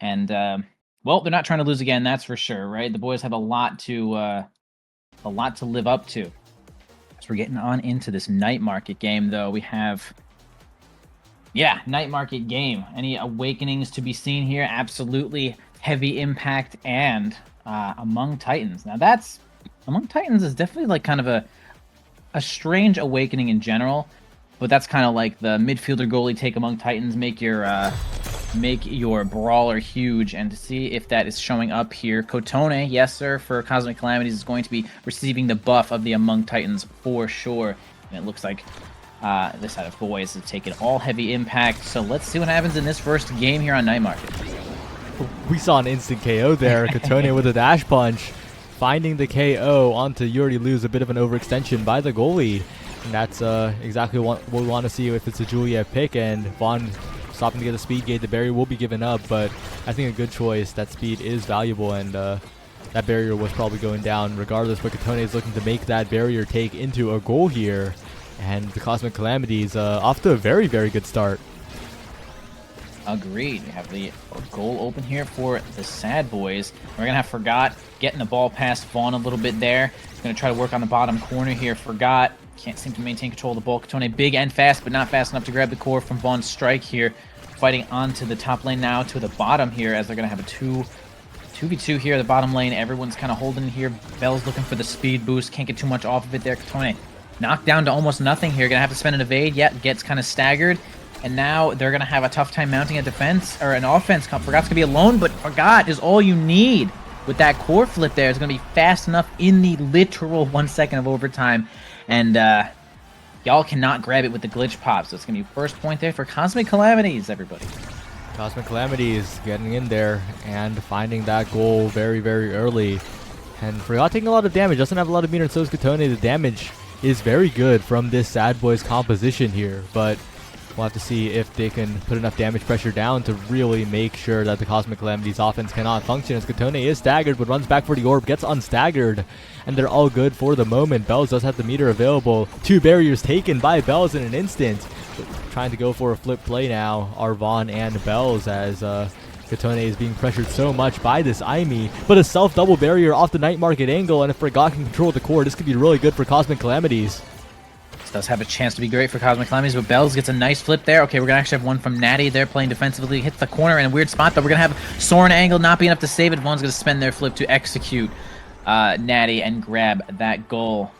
And well, they're not trying to lose again, that's for sure, right? The boys have a lot to live up to. As we're getting on into this night market game, though, we have night market game. Any awakenings to be seen here? Absolutely. Heavy impact and Among Titans. Now that's Among Titans is definitely like kind of a strange awakening in general, but that's kind of like the midfielder goalie take Among Titans, make your brawler huge. And to see if that is showing up here, Kotone, yes sir, for Cosmic Calamities is going to be receiving the buff of the Among Titans for sure. And it looks like this side of boys has taken all heavy impact. So let's see what happens in this first game here on Night Market. We saw an instant KO there. Kotone with a dash punch, finding the KO onto Youalreadylose, a bit of an overextension by the goalie. And that's exactly what we want to see if it's a Juliet pick. And Vaughn stopping to get a speed gate. The barrier will be given up, but I think a good choice. That speed is valuable, and that barrier was probably going down regardless. But Kotone is looking to make that barrier take into a goal here. And the Cosmic Calamities off to a very, very good start. Agreed. We have the goal open here for the S.A.D.B.O.I.S. We're going to have Forgot getting the ball past Vaughn a little bit there. Going to try to work on the bottom corner here. Forgot can't seem to maintain control of the ball. Kotone big and fast, but not fast enough to grab the core from Vaughn's strike here. Fighting onto the top lane now to the bottom here, as they're going to have a 2v2 here. The bottom lane, everyone's kind of holding here. Bell's looking for the speed boost. Can't get too much off of it there. Kotone knocked down to almost nothing here. Going to have to spend an evade. Yet gets kind of staggered. And now they're going to have a tough time mounting a defense or an offense. Forgot's going to be alone, but Forgot is all you need with that core flip there. It's going to be fast enough in the literal 1 second of overtime. And y'all cannot grab it with the glitch pop. So it's going to be first point there for Cosmic Calamities, everybody. Cosmic Calamities getting in there and finding that goal very, very early. And Forgot taking a lot of damage. Doesn't have a lot of meter, and so is Kotone. The damage is very good from this S.A.D.B.O.I.S composition here, but we'll have to see if they can put enough damage pressure down to really make sure that the Cosmic Calamities offense cannot function, as Kotone is staggered but runs back for the orb, gets unstaggered, and they're all good for the moment. Bells does have the meter available. 2 barriers taken by Bells in an instant. Trying to go for a flip play now are Vaughn and Bells, as Kotone is being pressured so much by this Aimi, but a self-double barrier off the night market angle, and if Forgot can control the core, this could be really good for Cosmic Calamities. Does have a chance to be great for Cosmic Calamities, but Bells gets a nice flip there. Okay, we're going to actually have one from Nattty there playing defensively. Hits the corner in a weird spot, though. We're going to have Soren angle not be enough to save it. Vaughn's going to spend their flip to execute Nattty and grab that goal.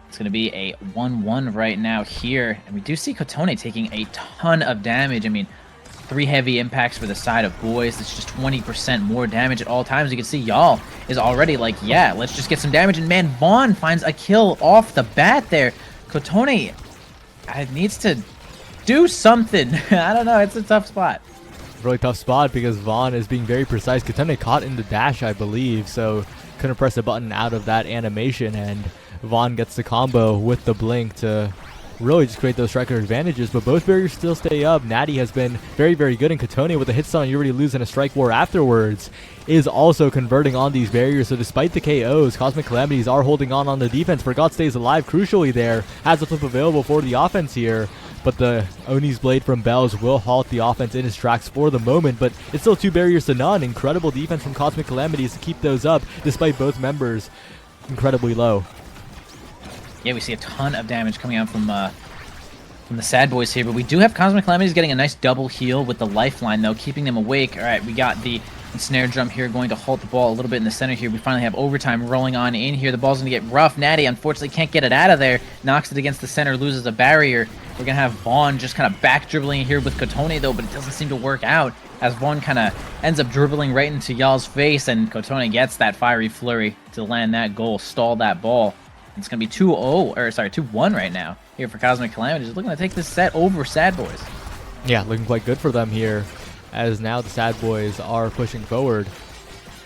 It's going to be a 1-1 right now here. And we do see Kotone taking a ton of damage. I mean, 3 heavy impacts for the side of boys. It's just 20% more damage at all times. You can see y'all is already like, yeah, let's just get some damage. And man, Vaughn finds a kill off the bat there. Kotone needs to do something. I don't know. It's a tough spot. Really tough spot because Vaughn is being very precise. Kotone caught in the dash, I believe, so couldn't press a button out of that animation, and Vaughn gets the combo with the blink to really just create those striker advantages, but both barriers still stay up. Nattty has been very, very good, and Kotone with a hit stun on Youalreadylose and a strike war afterwards is also converting on these barriers. So despite the KOs, Cosmic Calamities are holding on the defense. Forgot stays alive crucially there, has a flip available for the offense here, but the Oni's Blade from Bells will halt the offense in its tracks for the moment, but it's still 2 barriers to none. Incredible defense from Cosmic Calamities to keep those up despite both members incredibly low. Yeah, we see a ton of damage coming out from the S.A.D.B.O.I.S here, but we do have Cosmic Calamities getting a nice double heal with the lifeline, though, keeping them awake. All right, we got the snare drum here going to halt the ball a little bit in the center here. We finally have overtime rolling on in here. The ball's going to get rough. Nattty, unfortunately, can't get it out of there. Knocks it against the center, loses a barrier. We're going to have Vaughn just kind of back dribbling here with Kotone, though, but it doesn't seem to work out, as Vaughn kind of ends up dribbling right into y'all's face, and Kotone gets that fiery flurry to land that goal, stall that ball. It's going to be 2-1 right now here for Cosmic Calamities. Looking to take this set over S.A.D.B.O.I.S. Yeah, looking quite good for them here, as now the S.A.D.B.O.I.S are pushing forward.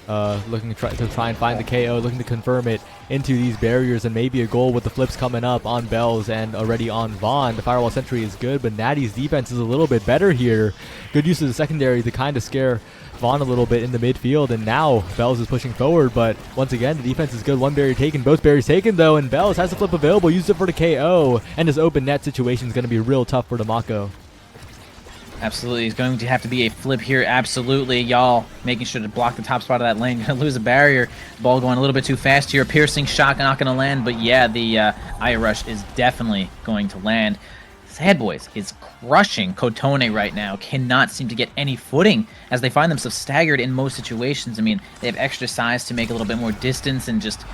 Looking to try and find the KO, looking to confirm it into these barriers, and maybe a goal with the flips coming up on Bells and already on Vaughn. The Firewall Sentry is good, but Natty's defense is a little bit better here. Good use of the secondary to kind of scare Vaughn a little bit in the midfield, and now Bells is pushing forward, but once again, the defense is good. 1 barrier taken, both barriers taken though, and Bells has the flip available, used it for the KO, and his open net situation is going to be real tough for the Mako. Absolutely. It's going to have to be a flip here. Absolutely. Y'all making sure to block the top spot of that lane. Going to lose a barrier. Ball going a little bit too fast here. Piercing shot not going to land. But yeah, the Eye Rush is definitely going to land. S.A.D.B.O.I.S is crushing Kotone right now. Cannot seem to get any footing as they find themselves staggered in most situations. I mean, they have extra size to make a little bit more distance and just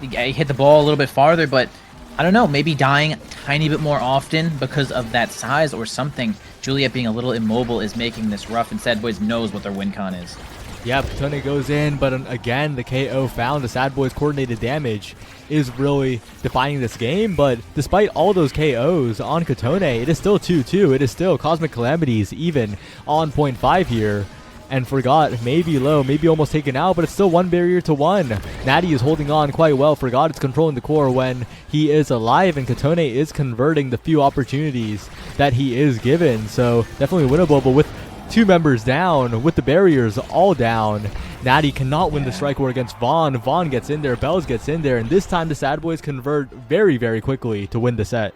hit the ball a little bit farther. But I don't know, maybe dying a tiny bit more often because of that size or something. Juliet being a little immobile is making this rough, and S.A.D.B.O.I.S knows what their win con is. Yeah, Kotone goes in, but again, the KO found. The S.A.D.B.O.I.S coordinated damage is really defining this game, but despite all those KOs on Kotone, it is still 2-2. It is still Cosmic Calamities even on 0.5 here. And Forgot maybe low, maybe almost taken out, but it's still 1 barrier to 1. Nattty is holding on quite well. Forgot is controlling the core when he is alive, and Kotone is converting the few opportunities that he is given. So definitely winnable, but with 2 members down, with the barriers all down, Nattty cannot win the strike war against Vaughn. Vaughn gets in there, Bells gets in there, and this time the S.A.D.B.O.I.S convert very, very quickly to win the set.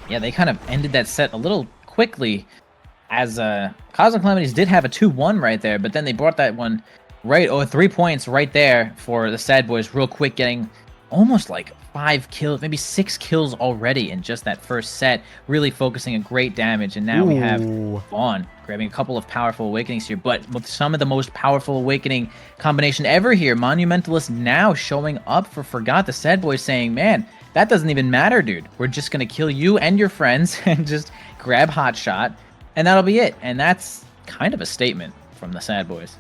Yeah, they kind of ended that set a little quickly, as Cosmic Calamities did have a 2-1 right there, but then they brought that one right, 3 points right there for the S.A.D.B.O.I.S real quick, getting almost like 5 kills, maybe 6 kills already in just that first set, really focusing a great damage. And now we have Vaughn grabbing a couple of powerful awakenings here, but with some of the most powerful awakening combination ever here. Monumentalist now showing up for Forgot. The S.A.D.B.O.I.S saying, man, that doesn't even matter, dude. We're just going to kill you and your friends and just grab Hotshot, and that'll be it. And that's kind of a statement from the S.A.D.B.O.I.S.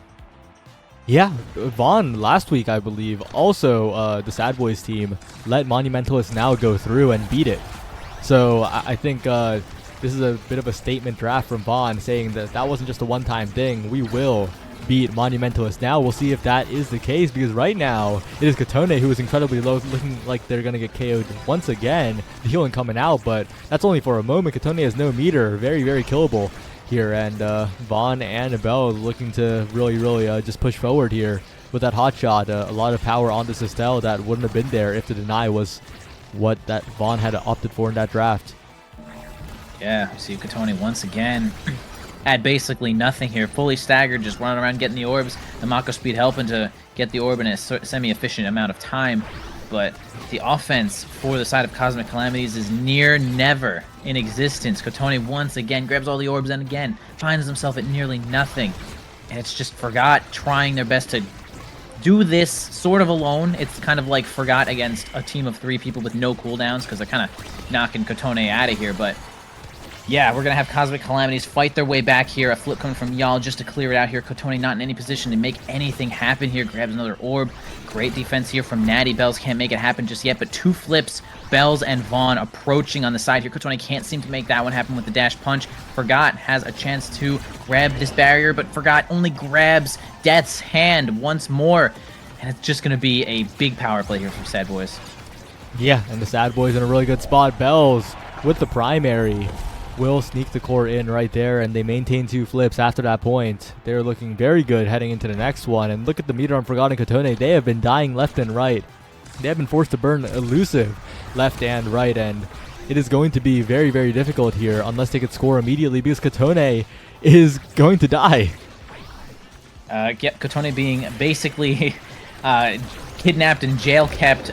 Yeah, Vaughn last week, I believe, also the S.A.D.B.O.I.S team let Monumentalist now go through and beat it. So I think this is a bit of a statement draft from Vaughn saying that that wasn't just a one-time thing. We will beat Monumentalist now. We'll see if that is the case, because right now it is Kotone who is incredibly low, looking like they're going to get KO'd once again. The healing coming out, but that's only for a moment. Kotone has no meter. Very, very killable here, and Vaughn and Bell looking to really just push forward here with that hot shot. A lot of power on this Estelle that wouldn't have been there if the deny was what that Vaughn had opted for in that draft. Yeah, we see Kotone once again at basically nothing here, fully staggered, just running around getting the orbs. The Mako speed helping to get the orb in a semi-efficient amount of time, but the offense for the side of Cosmic Calamities is near never in existence. Kotone once again grabs all the orbs and again finds himself at nearly nothing. And it's just Forgot trying their best to do this sort of alone. It's kind of like Forgot against a team of 3 people with no cooldowns, because they're kind of knocking Kotone out of here. But yeah, we're going to have Cosmic Calamities fight their way back here. A flip coming from Y'all just to clear it out here. Kotone not in any position to make anything happen here. Grabs another orb. Great defense here from Nattty. Bells can't make it happen just yet, but 2 flips. Bells and Vaughn approaching on the side here. Kotone can't seem to make that one happen with the dash punch. Forgot has a chance to grab this barrier, but Forgot only grabs Death's Hand once more. And it's just going to be a big power play here from S.A.D.B.O.I.S. Yeah, and the S.A.D.B.O.I.S in a really good spot. Bells with the primary will sneak the core in right there, and they maintain 2 flips after that point. They're looking very good heading into the next one. And look at the meter on Forgotten Kotone. They have been dying left and right. They have been forced to burn elusive left and right, and it is going to be very, very difficult here unless they could score immediately, because Kotone is going to die. Yep, Kotone being basically kidnapped and jail kept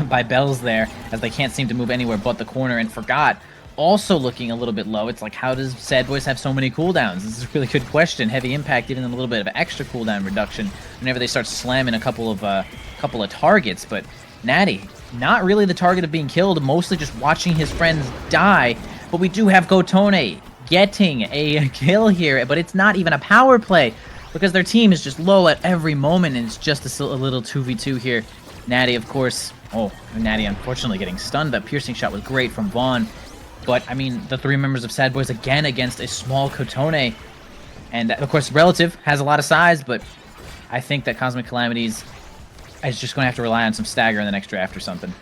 by Bells there, as they can't seem to move anywhere but the corner. And Forgot also looking a little bit low. It's like, how does S.A.D.B.O.I.S have so many cooldowns? This is a really good question. Heavy impact, even a little bit of extra cooldown reduction whenever they start slamming a couple of targets. But Nattty, not really the target of being killed, mostly just watching his friends die. But we do have Kotone getting a kill here, but it's not even a power play, because their team is just low at every moment, and it's just a little 2v2 here. Nattty, of course, Nattty unfortunately getting stunned. That piercing shot was great from Vaughn. But, I mean, the 3 members of S.A.D.B.O.I.S again against a small Kotone. And, of course, Relative has a lot of size, but I think that Cosmic Calamities is just going to have to rely on some stagger in the next draft or something.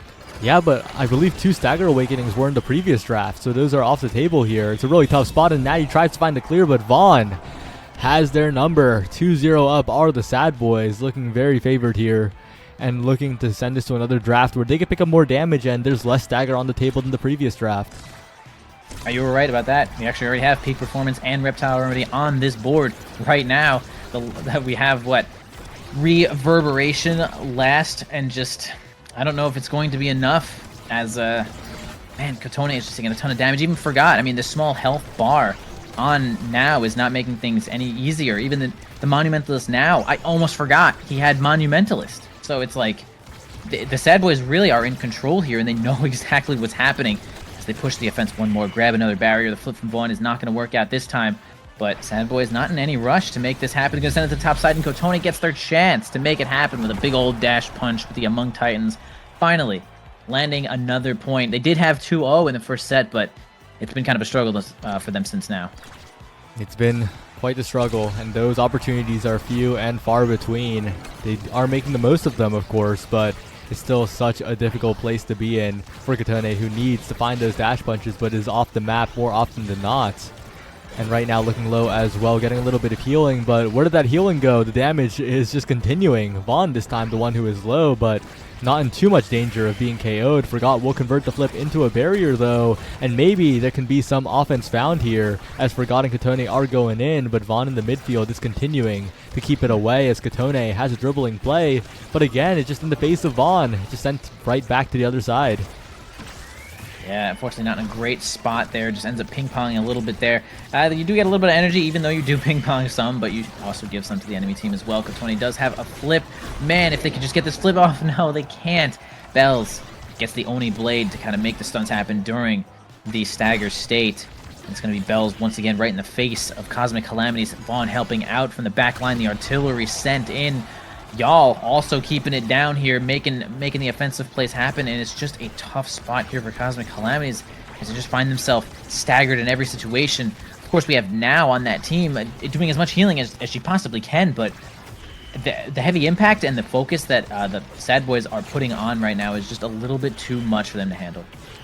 Yeah, but I believe 2 stagger awakenings were in the previous draft, so those are off the table here. It's a really tough spot, and Nattty tries to find the clear, but Vaughn has their number. 2-0 up are the S.A.D.B.O.I.S, looking very favored here, and looking to send this to another draft where they can pick up more damage, and there's less stagger on the table than the previous draft. You were right about that. We actually already have Peak Performance and Reptile Remedy on this board right now. We have, what, Reverberation last, and just, I don't know if it's going to be enough, as, man, Kotone is just taking a ton of damage. Even forgot, I mean, the small health bar on now is not making things any easier. Even the Monumentalist now, I almost forgot he had Monumentalist. So it's like, the S.A.D.B.O.I.S really are in control here, and they know exactly what's happening. They push the offense one more, grab another barrier. The flip from Vaughn is not going to work out this time, but S.A.D.B.O.I.S not in any rush to make this happen. Going to send it to the top side, and Kotone gets their chance to make it happen with a big old dash punch with the Among Titans. Finally, landing another point. They did have 2-0 in the first set, but it's been kind of a struggle for them since now. It's been quite the struggle, and those opportunities are few and far between. They are making the most of them, of course, but it's still such a difficult place to be in for Kotone, who needs to find those dash punches but is off the map more often than not. And right now looking low as well, getting a little bit of healing, but where did that healing go? The damage is just continuing. Vaughn this time the one who is low, but not in too much danger of being KO'd. Forgot will convert the flip into a barrier though, and maybe there can be some offense found here as Forgot and Kotone are going in, but Vaughn in the midfield is continuing to keep it away as Kotone has a dribbling play, but again, it's just in the face of Vaughn, just sent right back to the other side. Yeah, unfortunately not in a great spot there. Just ends up ping-ponging a little bit there. You do get a little bit of energy, even though you do ping-pong some, but you also give some to the enemy team as well. Kotone does have a flip. Man, if they could just get this flip off. No, they can't. Bells gets the Oni Blade to kind of make the stunts happen during the stagger state. It's going to be Bells once again right in the face of Cosmic Calamities. Vaughn helping out from the back line. The artillery sent in. Y'all also keeping it down here, making the offensive plays happen, and it's just a tough spot here for Cosmic Calamities as they just find themselves staggered in every situation. Of course, we have Now on that team doing as much healing as she possibly can, but the heavy impact and the focus that the S.A.D.B.O.I.S are putting on right now is just a little bit too much for them to handle.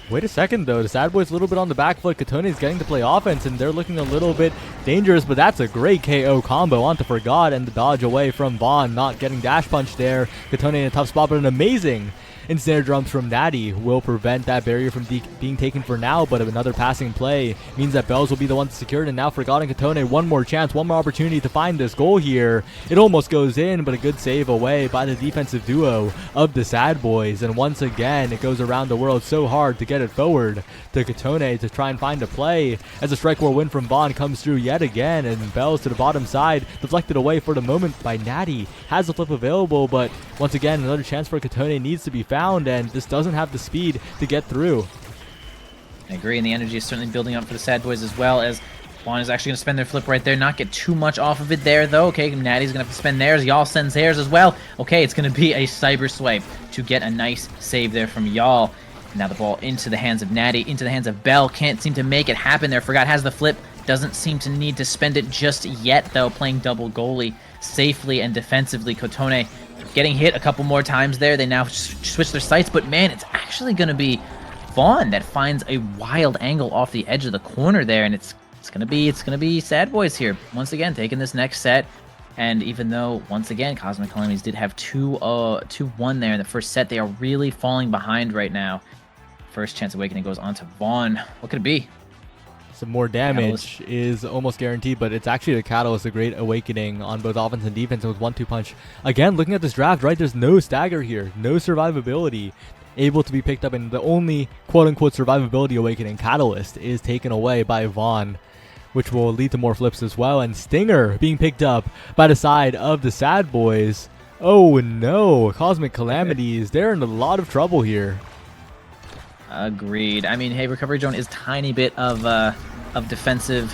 Wait a second though, the S.A.D.B.O.I.S a little bit on the back foot. Kotone is getting to play offense and they're looking a little bit dangerous, but that's a great KO combo onto Forgot and the dodge away from Vaughn, not getting dash punch there. Kotone in a tough spot, but an amazing ensnare drums from Nattty will prevent that barrier from being taken for now, but another passing play means that Bells will be the one to secure it, and now Forgot and Kotone one more chance, one more opportunity to find this goal here. It almost goes in, but a good save away by the defensive duo of the S.A.D.B.O.I.S, and once again it goes around the world so hard to get it forward to Kotone to try and find a play as a strike war win from Vaughn comes through yet again, and Bells to the bottom side, deflected away for the moment by Nattty, has the flip available, but once again another chance for Kotone needs to be found, and this doesn't have the speed to get through. I agree, and the energy is certainly building up for the S.A.D.B.O.I.S as well, as Vaughn is actually going to spend their flip right there, not get too much off of it there though. Okay, Natty's going to have to spend theirs, Y'all sends theirs as well. Okay, it's going to be a cyber swipe to get a nice save there from Y'all. Now the ball into the hands of Nattty, into the hands of Bell, can't seem to make it happen there. Forgot has the flip, doesn't seem to need to spend it just yet though, playing double goalie safely and defensively. Kotone getting hit a couple more times there. They now switch their sights, but man, it's actually going to be Vaughn that finds a wild angle off the edge of the corner there, and it's gonna be S.A.D.B.O.I.S here once again taking this next set. And even though once again Cosmic Calamities did have 2-1 there in the first set, they are really falling behind right now. First chance awakening goes on to Vaughn. What could it be? Some more damage is almost guaranteed, but it's actually the Catalyst, a great awakening on both offense and defense with 1-2 punch. Again, looking at this draft, right, there's no stagger here, no survivability able to be picked up, and the only quote-unquote survivability awakening, Catalyst, is taken away by Vaughn, which will lead to more flips as well, and Stinger being picked up by the side of the S.A.D.B.O.I.S. Oh no, Cosmic Calamities, they're in a lot of trouble here. Agreed. I mean, hey, Recovery Drone is tiny bit of defensive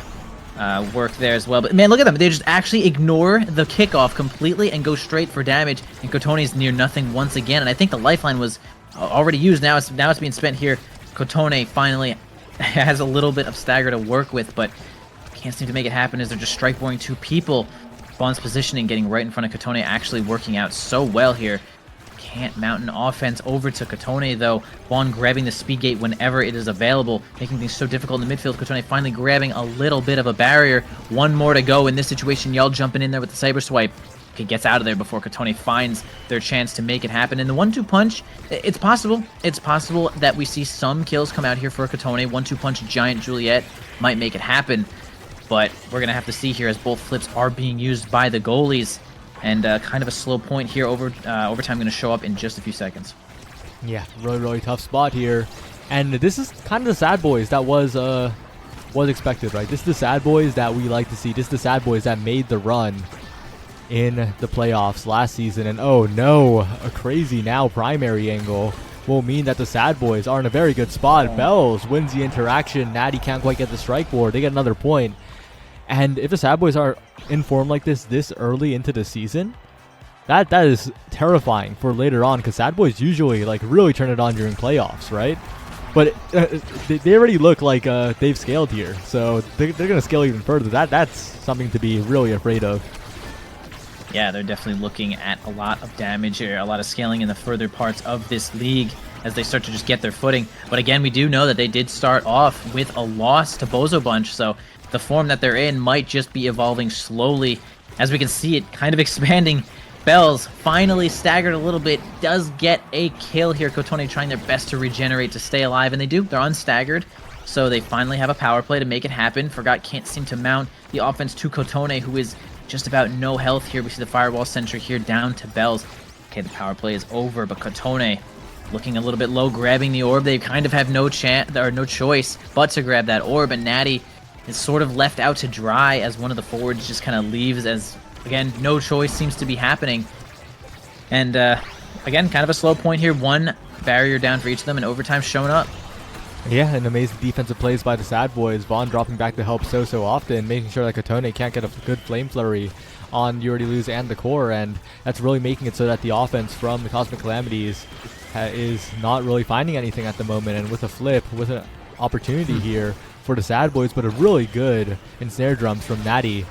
work there as well. But man, look at them. They just actually ignore the kickoff completely and go straight for damage. And Kotone's near nothing once again. And I think the lifeline was already used. Now it's being spent here. Kotone finally has a little bit of stagger to work with, but can't seem to make it happen as they're just strike boring two people. Vaughn's positioning getting right in front of Kotone actually working out so well here. can't mount an offense over to Kotone, though. Vaughn grabbing the speed gate whenever it is available, making things so difficult in the midfield. Kotone finally grabbing a little bit of a barrier. One more to go in this situation. Yell jumping in there with the Saber Swipe. He gets out of there before Kotone finds their chance to make it happen. And the 1-2 punch, it's possible. It's possible that we see some kills come out here for Kotone. 1-2 punch Giant Juliet might make it happen. But we're going to have to see here as both flips are being used by the goalies. And kind of a slow point here. Overtime going to show up in just a few seconds. Yeah, really tough spot here. And this is kind of the S.A.D.B.O.I.S that was expected, right? This is the S.A.D.B.O.I.S that we like to see. This is the S.A.D.B.O.I.S that made the run in the playoffs last season. And oh no, a crazy now primary angle will mean that the S.A.D.B.O.I.S are in a very good spot. B.O.I.S wins the interaction. Nattty can't quite get the strike board. They get another point. And if the S.A.D.B.O.I.S are in form like this early into the season, that is terrifying for later on, because S.A.D.B.O.I.S usually like really turn it on during playoffs, right? But they already look like they've scaled here, so they're gonna scale even further. That's something to be really afraid of. Yeah, they're definitely looking at a lot of damage here, a lot of scaling in the further parts of this league as they start to just get their footing. But again, we do know that they did start off with a loss to Bozo Bunch, so the form that they're in might just be evolving slowly. As we can see it kind of expanding. B.O.I.S finally staggered a little bit, does get a kill here. Kotone trying their best to regenerate to stay alive, and they do. They're unstaggered, so they finally have a power play to make it happen. Forgot can't seem to mount the offense to Kotone, who is just about no health here. We see the Firewall Sentry here down to B.O.I.S. Okay, the power play is over, but Kotone looking a little bit low, grabbing the orb. They kind of have no choice but to grab that orb, and Nattty is sort of left out to dry as one of the forwards just kind of leaves, as again, no choice seems to be happening. And again, kind of a slow point here. One barrier down for each of them, and overtime showing up. Yeah, and amazing defensive plays by the S.A.D.B.O.I.S. Vaughn dropping back to help so often, making sure that Kotone can't get a good flame flurry on Youalreadylose and the core, and that's really making it so that the offense from the Cosmic Calamities is not really finding anything at the moment. And with a flip, with an opportunity here for the S.A.D.B.O.I.S, but a really good ensnare drums from Nattty.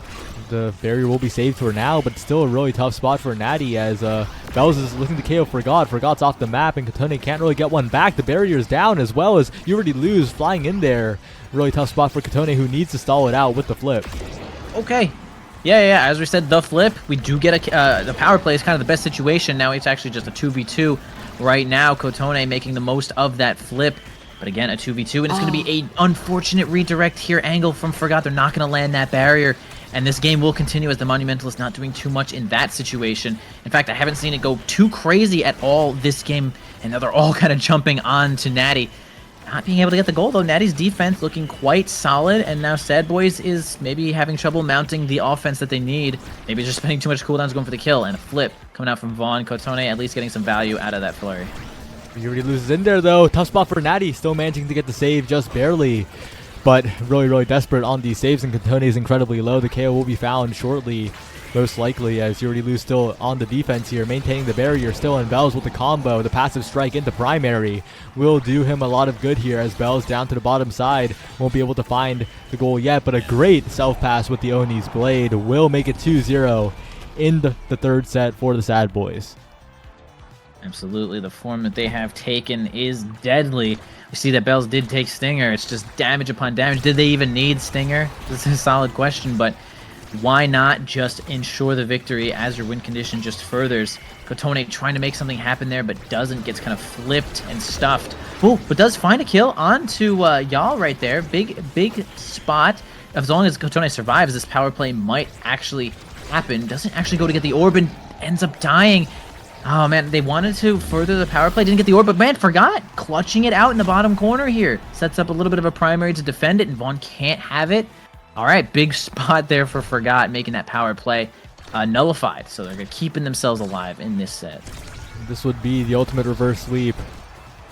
The barrier will be saved for now, but still a really tough spot for Nattty as B.O.I.S is looking to KO Forgot. Forgot's off the map, and Kotone can't really get one back. The barrier is down, as well as Youalreadylose flying in there. Really tough spot for Kotone, who needs to stall it out with the flip. Okay. Yeah, as we said, the flip. We do get the power play is kind of the best situation. Now it's actually just a 2v2 right now. Kotone making the most of that flip. But again, a 2v2, and it's going to be an unfortunate redirect here angle from Forgot. They're not going to land that barrier, and this game will continue as the Monumentalist not doing too much in that situation. In fact, I haven't seen it go too crazy at all this game, and now they're all kind of jumping on to Nattty. Not being able to get the goal, though. Nattty's defense looking quite solid, and now S.A.D.B.O.I.S is maybe having trouble mounting the offense that they need. Maybe just spending too much cooldowns going for the kill, and a flip coming out from Vaughn. Kotone at least getting some value out of that flurry. Youalreadylose in there, though. Tough spot for Nattty, still managing to get the save just barely, but really desperate on these saves, and Kotone is incredibly low. The KO will be found shortly, most likely, as Youalreadylose still on the defense here, maintaining the barrier, still in B.O.I.S with the combo. The passive strike into primary will do him a lot of good here, as B.O.I.S down to the bottom side won't be able to find the goal yet, but a great self-pass with the Oni's Blade will make it 2-0 in the third set for the S.A.D.B.O.I.S. Absolutely, the form that they have taken is deadly. We see that B.O.I.S did take Stinger. It's just damage upon damage. Did they even need Stinger? This is a solid question, but why not just ensure the victory as your win condition just furthers? Kotone trying to make something happen there, but doesn't. Gets kind of flipped and stuffed. Ooh, but does find a kill onto Y'all right there. Big spot. As long as Kotone survives, this power play might actually happen. Doesn't actually go to get the orb and ends up dying. Oh, man, they wanted to further the power play. Didn't get the orb, but, man, Forgot clutching it out in the bottom corner here. Sets up a little bit of a primary to defend it, and Vaughn can't have it. All right, big spot there for Forgot, making that power play nullified. So they're keeping themselves alive in this set. This would be the ultimate reverse sweep.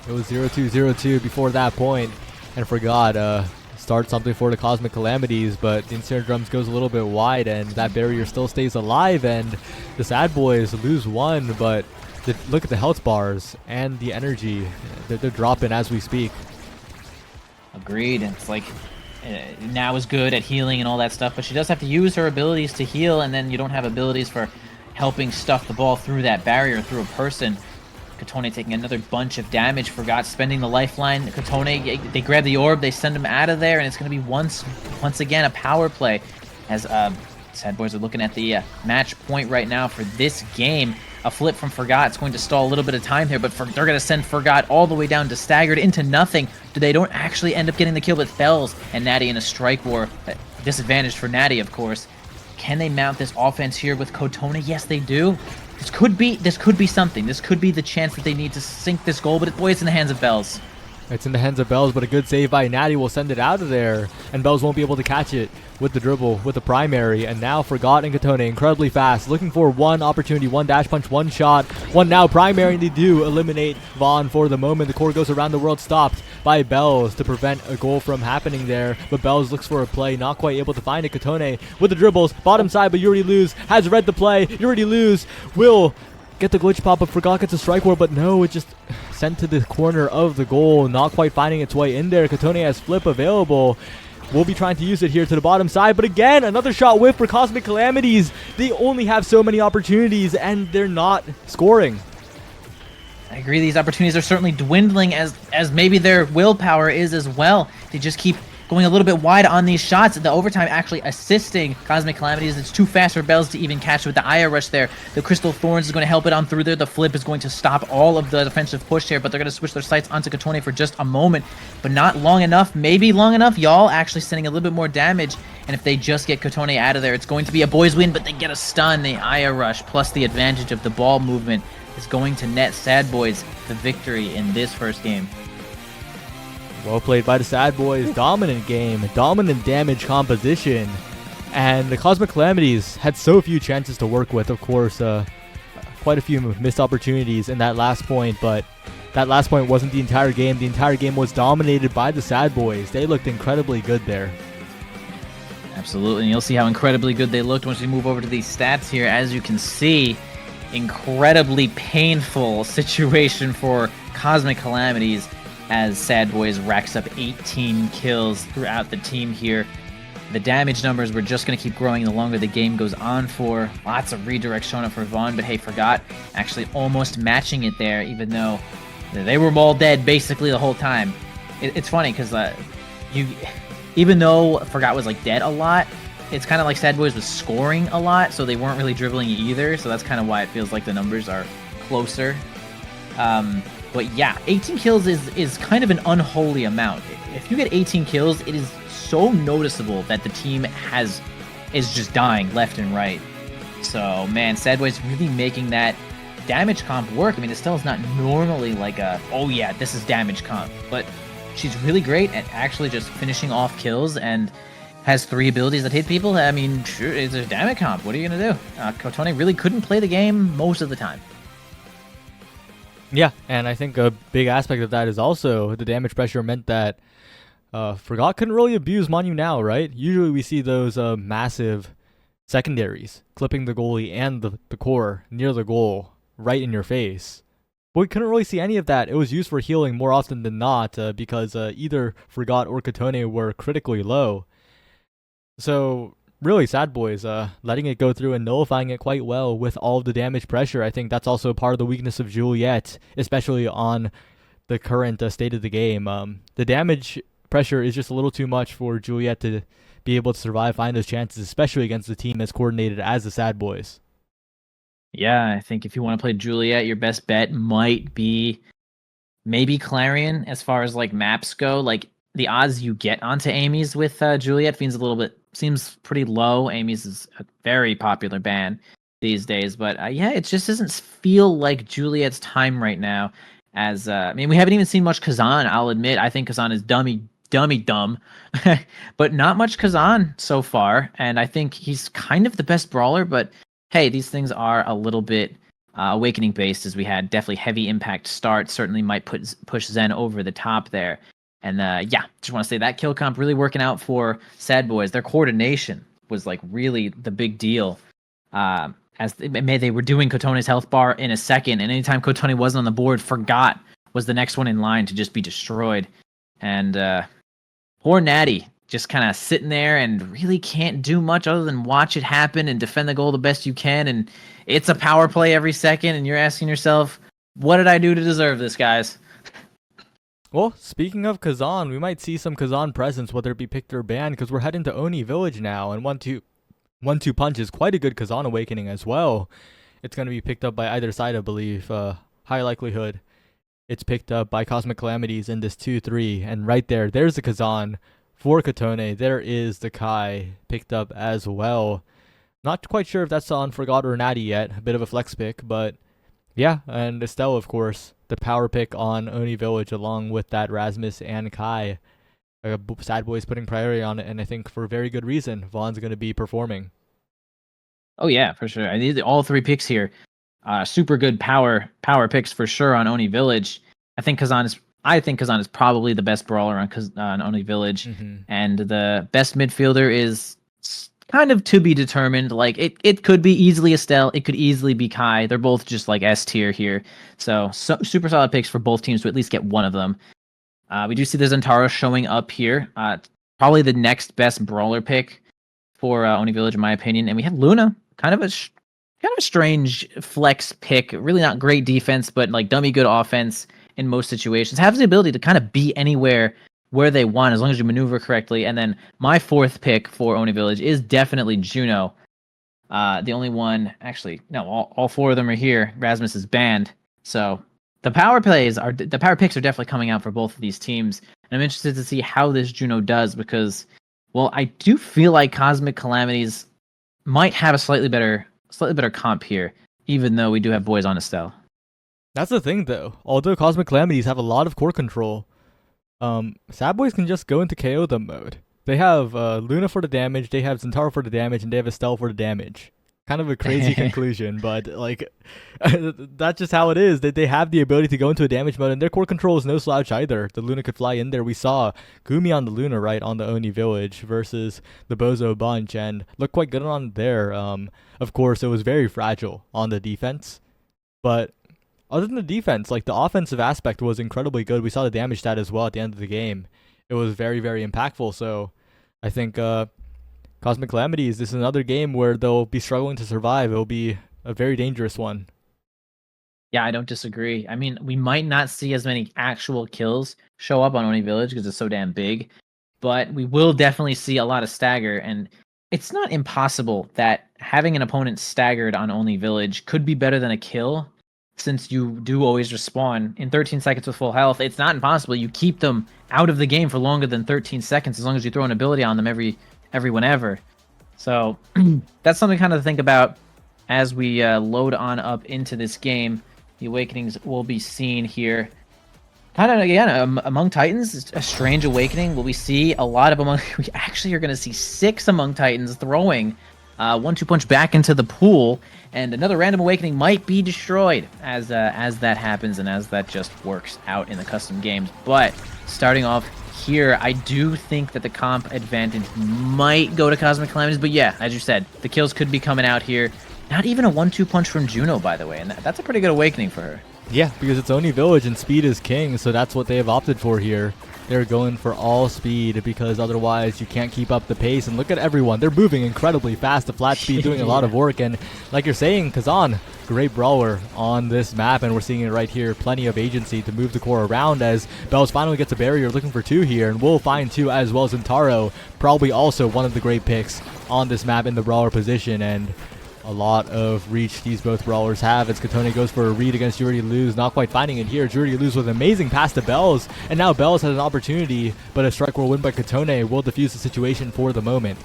It was 0-2, 0-2 before that point, and Forgot start something for the Cosmic Calamities, but the Ensnare Drums goes a little bit wide, and that barrier still stays alive, and the S.A.D.B.O.I.S lose one, but look at the health bars and the energy. They're dropping as we speak. Agreed. It's like now is good at healing and all that stuff, but she does have to use her abilities to heal, and then you don't have abilities for helping stuff the ball through that barrier, through a person. Kotone taking another bunch of damage. Forgot spending the lifeline. Kotone, they grab the orb, they send him out of there, and it's going to be once again a power play as S.A.D.B.O.I.S are looking at the match point right now for this game. A flip from Forgot. It's going to stall a little bit of time here, but they're going to send Forgot all the way down to staggered into nothing. They don't actually end up getting the kill with B.O.I.S and Nattty in a strike war. Disadvantage for Nattty, of course. Can they mount this offense here with Kotone? Yes, they do. This could be something. This could be the chance that they need to sink this goal, but boy, it's in the hands of B.O.I.S. It's in the hands of B.O.I.S, but a good save by Nattty will send it out of there, and B.O.I.S won't be able to catch it with the dribble, with the primary, and now Forgot and Kotone incredibly fast, looking for one opportunity, one dash punch, one shot, one now primary, and they do eliminate Vaughn for the moment. The core goes around the world, stopped by B.O.I.S to prevent a goal from happening there, but B.O.I.S looks for a play, not quite able to find it. Kotone with the dribbles, bottom side, but Youalreadylose has read the play. Youalreadylose will get the glitch pop, but Forgot gets a strike war, but no, it just sent to the corner of the goal, not quite finding its way in there. Kotone has flip available. We'll be trying to use it here to the bottom side, but again, another shot whiff for Cosmic Calamities. They only have so many opportunities, and they're not scoring. I agree, these opportunities are certainly dwindling as maybe their willpower is as well. They just keep going a little bit wide on these shots. The overtime actually assisting Cosmic Calamities. It's too fast for B.O.I.S to even catch with the Aya Rush there. The Crystal Thorns is going to help it on through there. The flip is going to stop all of the defensive push here, but they're going to switch their sights onto Kotone for just a moment, but not long enough. Maybe long enough. Y'all actually sending a little bit more damage, and if they just get Kotone out of there, it's going to be a boys win, but they get a stun. The Aya Rush plus the advantage of the ball movement is going to net S.A.D.B.O.I.S the victory in this first game. Well played by the S.A.D.B.O.I.S. Dominant game, dominant damage composition. And the Cosmic Calamities had so few chances to work with, of course. Quite a few missed opportunities in that last point, but that last point wasn't the entire game. The entire game was dominated by the S.A.D.B.O.I.S. They looked incredibly good there. Absolutely, and you'll see how incredibly good they looked once we move over to these stats here. As you can see, incredibly painful situation for Cosmic Calamities, as S.A.D.B.O.I.S racks up 18 kills throughout the team here. The damage numbers were just going to keep growing the longer the game goes on for. Lots of redirects showing up for Vaughn, but hey, Forgot actually almost matching it there, even though they were all dead basically the whole time. It's funny because even though Forgot was like dead a lot, it's kind of like S.A.D.B.O.I.S was scoring a lot, so they weren't really dribbling either, so that's kind of why it feels like the numbers are closer. But yeah, 18 kills is kind of an unholy amount. If you get 18 kills, it is so noticeable that the team is just dying left and right. So man, S.A.D.B.O.I.S really making that damage comp work. I mean, Estelle's not normally like a, oh yeah, this is damage comp, but she's really great at actually just finishing off kills and has 3 abilities that hit people. I mean, sure, it's a damage comp. What are you gonna do? Kotone really couldn't play the game most of the time. Yeah, and I think a big aspect of that is also the damage pressure meant that Forgot couldn't really abuse Manu now, right? Usually we see those massive secondaries clipping the goalie and the core near the goal right in your face. But we couldn't really see any of that. It was used for healing more often than not because either Forgot or Kotone were critically low. So really, S.A.D.B.O.I.S letting it go through and nullifying it quite well with all of the damage pressure. I think that's also part of the weakness of Juliet, especially on the current state of the game. The damage pressure is just a little too much for Juliet to be able to survive, find those chances, especially against a team as coordinated as the S.A.D.B.O.I.S. Yeah, I think if you want to play Juliet, your best bet might be maybe Clarion as far as like maps go. Like the odds you get onto Amy's with Juliet seems pretty low. Amy's is a very popular ban these days, but yeah, it just doesn't feel like Juliet's time right now. As I mean, we haven't even seen much Kazan. I'll admit, I think Kazan is dummy dumb, but not much Kazan so far. And I think he's kind of the best brawler. But hey, these things are a little bit awakening based, as we had definitely heavy impact start. Certainly might push Zen over the top there. And yeah, just want to say that kill comp really working out for S.A.D.B.O.I.S. Their coordination was like really the big deal. As they were doing Kotone's health bar in a second, and anytime Kotone wasn't on the board, Forgot was the next one in line to just be destroyed. And poor Nattty just kind of sitting there and really can't do much other than watch it happen and defend the goal the best you can. And it's a power play every second, and you're asking yourself, What did I do to deserve this, guys? Well, speaking of Kazan, we might see some Kazan presence, whether it be picked or banned, because we're heading to Oni Village now, and 1-2 punch is quite a good Kazan awakening as well. It's going to be picked up by either side, I believe. High likelihood it's picked up by Cosmic Calamities in this 2-3, and right there's the Kazan for Katone. There is the Kai picked up as well. Not quite sure if that's on Forgot or Nattty yet. A bit of a flex pick, but yeah, and Estelle, of course, the power pick on Oni Village along with that Rasmus and Kai. S.A.D.B.O.I.S putting priority on it, and I think for a very good reason. Vaughn's going to be performing. Oh yeah, for sure. I need all 3 picks here. Super good power picks for sure on Oni Village. I think Kazan is probably the best brawler on Oni Village, and the best midfielder is kind of to be determined. Like it could be easily Estelle, it could easily be Kai. They're both just like S tier here, so super solid picks for both teams to at least get one of them. We do see the Zentaro showing up here. Probably the next best brawler pick for Oni Village in my opinion, and we have Luna, kind of a strange flex pick. Really not great defense, but like dummy good offense in most situations. Has the ability to kind of be anywhere where they want as long as you maneuver correctly. And then my 4th pick for Oni Village is definitely Juno. The only one, actually, no, all 4 of them are here. Rasmus is banned, so the power picks are definitely coming out for both of these teams. And I'm interested to see how this Juno does because, well, I do feel like Cosmic Calamities might have a slightly better comp here, even though we do have boys on Estelle. That's the thing, though. Although Cosmic Calamities have a lot of core control, S.A.D.B.O.I.S can just go into KO them mode. They have Luna for the damage, they have Zentaro for the damage, and they have Estelle for the damage. Kind of a crazy conclusion, but like that's just how it is. They have the ability to go into a damage mode, and their core control is no slouch either. The Luna could fly in there. We saw Gumi on the Luna, right, on the Oni Village versus the Bozo bunch, and looked quite good on there. Of course, it was very fragile on the defense, but other than the defense, like the offensive aspect was incredibly good. We saw the damage stat as well at the end of the game. It was very, very impactful. So I think Cosmic Calamities, this is another game where they'll be struggling to survive. It'll be a very dangerous one. Yeah, I don't disagree. I mean, we might not see as many actual kills show up on Oni Village because it's so damn big, but we will definitely see a lot of stagger, and it's not impossible that having an opponent staggered on Oni Village could be better than a kill, since you do always respawn in 13 seconds with full health. It's not impossible. You keep them out of the game for longer than 13 seconds as long as you throw an ability on them every whenever. So that's something kind of to think about as we load on up into this game. The Awakenings will be seen here. Kind of, again, Among Titans, a strange awakening. Will we see a lot of we actually are going to see 6 Among Titans throwing 1-2 punch back into the pool, and another random awakening might be destroyed as that happens and as that just works out in the custom games. But starting off here, I do think that the comp advantage might go to Cosmic Calamities, but yeah, as you said, the kills could be coming out here. Not even a 1-2 punch from Juno, by the way, and that's a pretty good awakening for her. Yeah, because it's Oni Village and speed is king, so that's what they have opted for here. They're going for all speed because otherwise you can't keep up the pace. And look at everyone. They're moving incredibly fast. The flat speed doing a lot of work. And like you're saying, Kazan, great brawler on this map. And we're seeing it right here. Plenty of agency to move the core around as B.O.I.S finally gets a barrier, looking for 2 here. And we'll find 2 as well. Zentaro, probably also one of the great picks on this map in the brawler position. And a lot of reach these both brawlers have as Katone goes for a read against Youalreadylose, not quite finding it here. Youalreadylose with an amazing pass to B.O.I.S, and now B.O.I.S has an opportunity, but a strike will win by Katone will defuse the situation for the moment.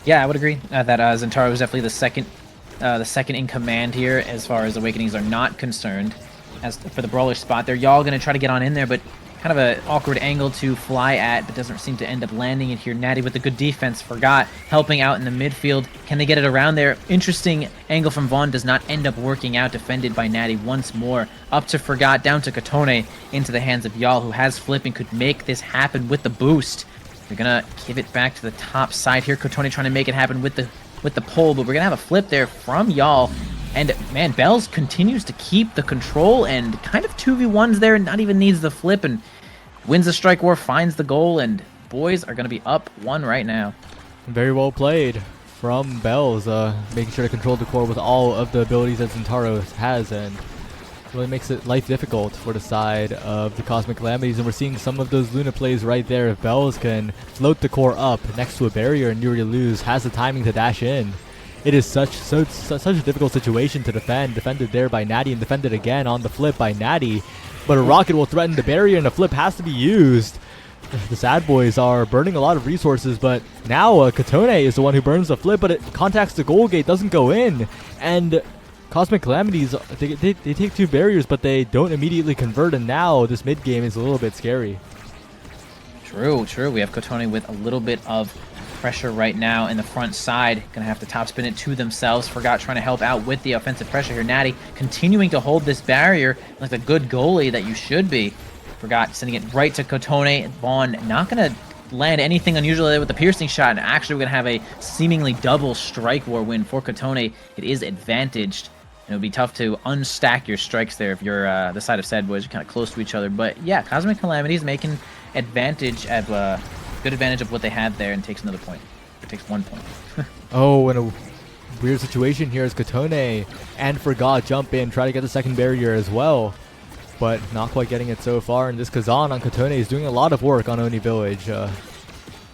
Yeah, I would agree that Zentaro is definitely the second in command here as far as awakenings are not concerned. As for the brawler spot, they're y'all going to try to get on in there, but kind of an awkward angle to fly at, but doesn't seem to end up landing it here. Nattty with a good defense, Forgot helping out in the midfield. Can they get it around there? Interesting angle from Vaughn, does not end up working out, defended by Nattty once more. Up to Forgot, down to Katone, into the hands of Y'all, who has flip and could make this happen with the boost. They're gonna give it back to the top side here. Katone trying to make it happen with the pull, but we're gonna have a flip there from Y'all. And man, B.O.I.S continues to keep the control and kind of 2v1s there, not even needs the flip, and wins the strike war, finds the goal, and boys are going to be up 1 right now. Very well played from B.O.I.S, making sure to control the core with all of the abilities that Zentaro has, and really makes it life difficult for the side of the Cosmic Calamities, and we're seeing some of those Luna plays right there. If B.O.I.S can float the core up next to a barrier and Youalreadylose has the timing to dash in, it is such a difficult situation to defend. Defended there by Nattty and defended again on the flip by Nattty, but a rocket will threaten the barrier and a flip has to be used. The S.A.D.B.O.I.S are burning a lot of resources, but now Katone is the one who burns the flip, but it contacts the goal gate, doesn't go in, and Cosmic Calamities, they take 2 barriers, but they don't immediately convert, and now this mid game is a little bit scary. True. We have Katone with a little bit of pressure right now in the front side. Gonna have to top spin it to themselves. Forgot trying to help out with the offensive pressure here. Nattty continuing to hold this barrier like the good goalie that you should be. Forgot sending it right to Katone. Vaughn not gonna land anything unusual there with the piercing shot, and actually we're gonna have a seemingly double strike war win for Katone. It is advantaged. And it would be tough to unstack your strikes there if you're the side of S.A.D.B.O.I.S. You're kind of close to each other. But yeah, Cosmic Calamities making advantage of good advantage of what they had there, and takes another point. It takes 1 point. Oh, and a weird situation here as Katone and Forgot jump in, try to get the second barrier as well, but not quite getting it so far. And this Kazan on Katone is doing a lot of work on Oni Village.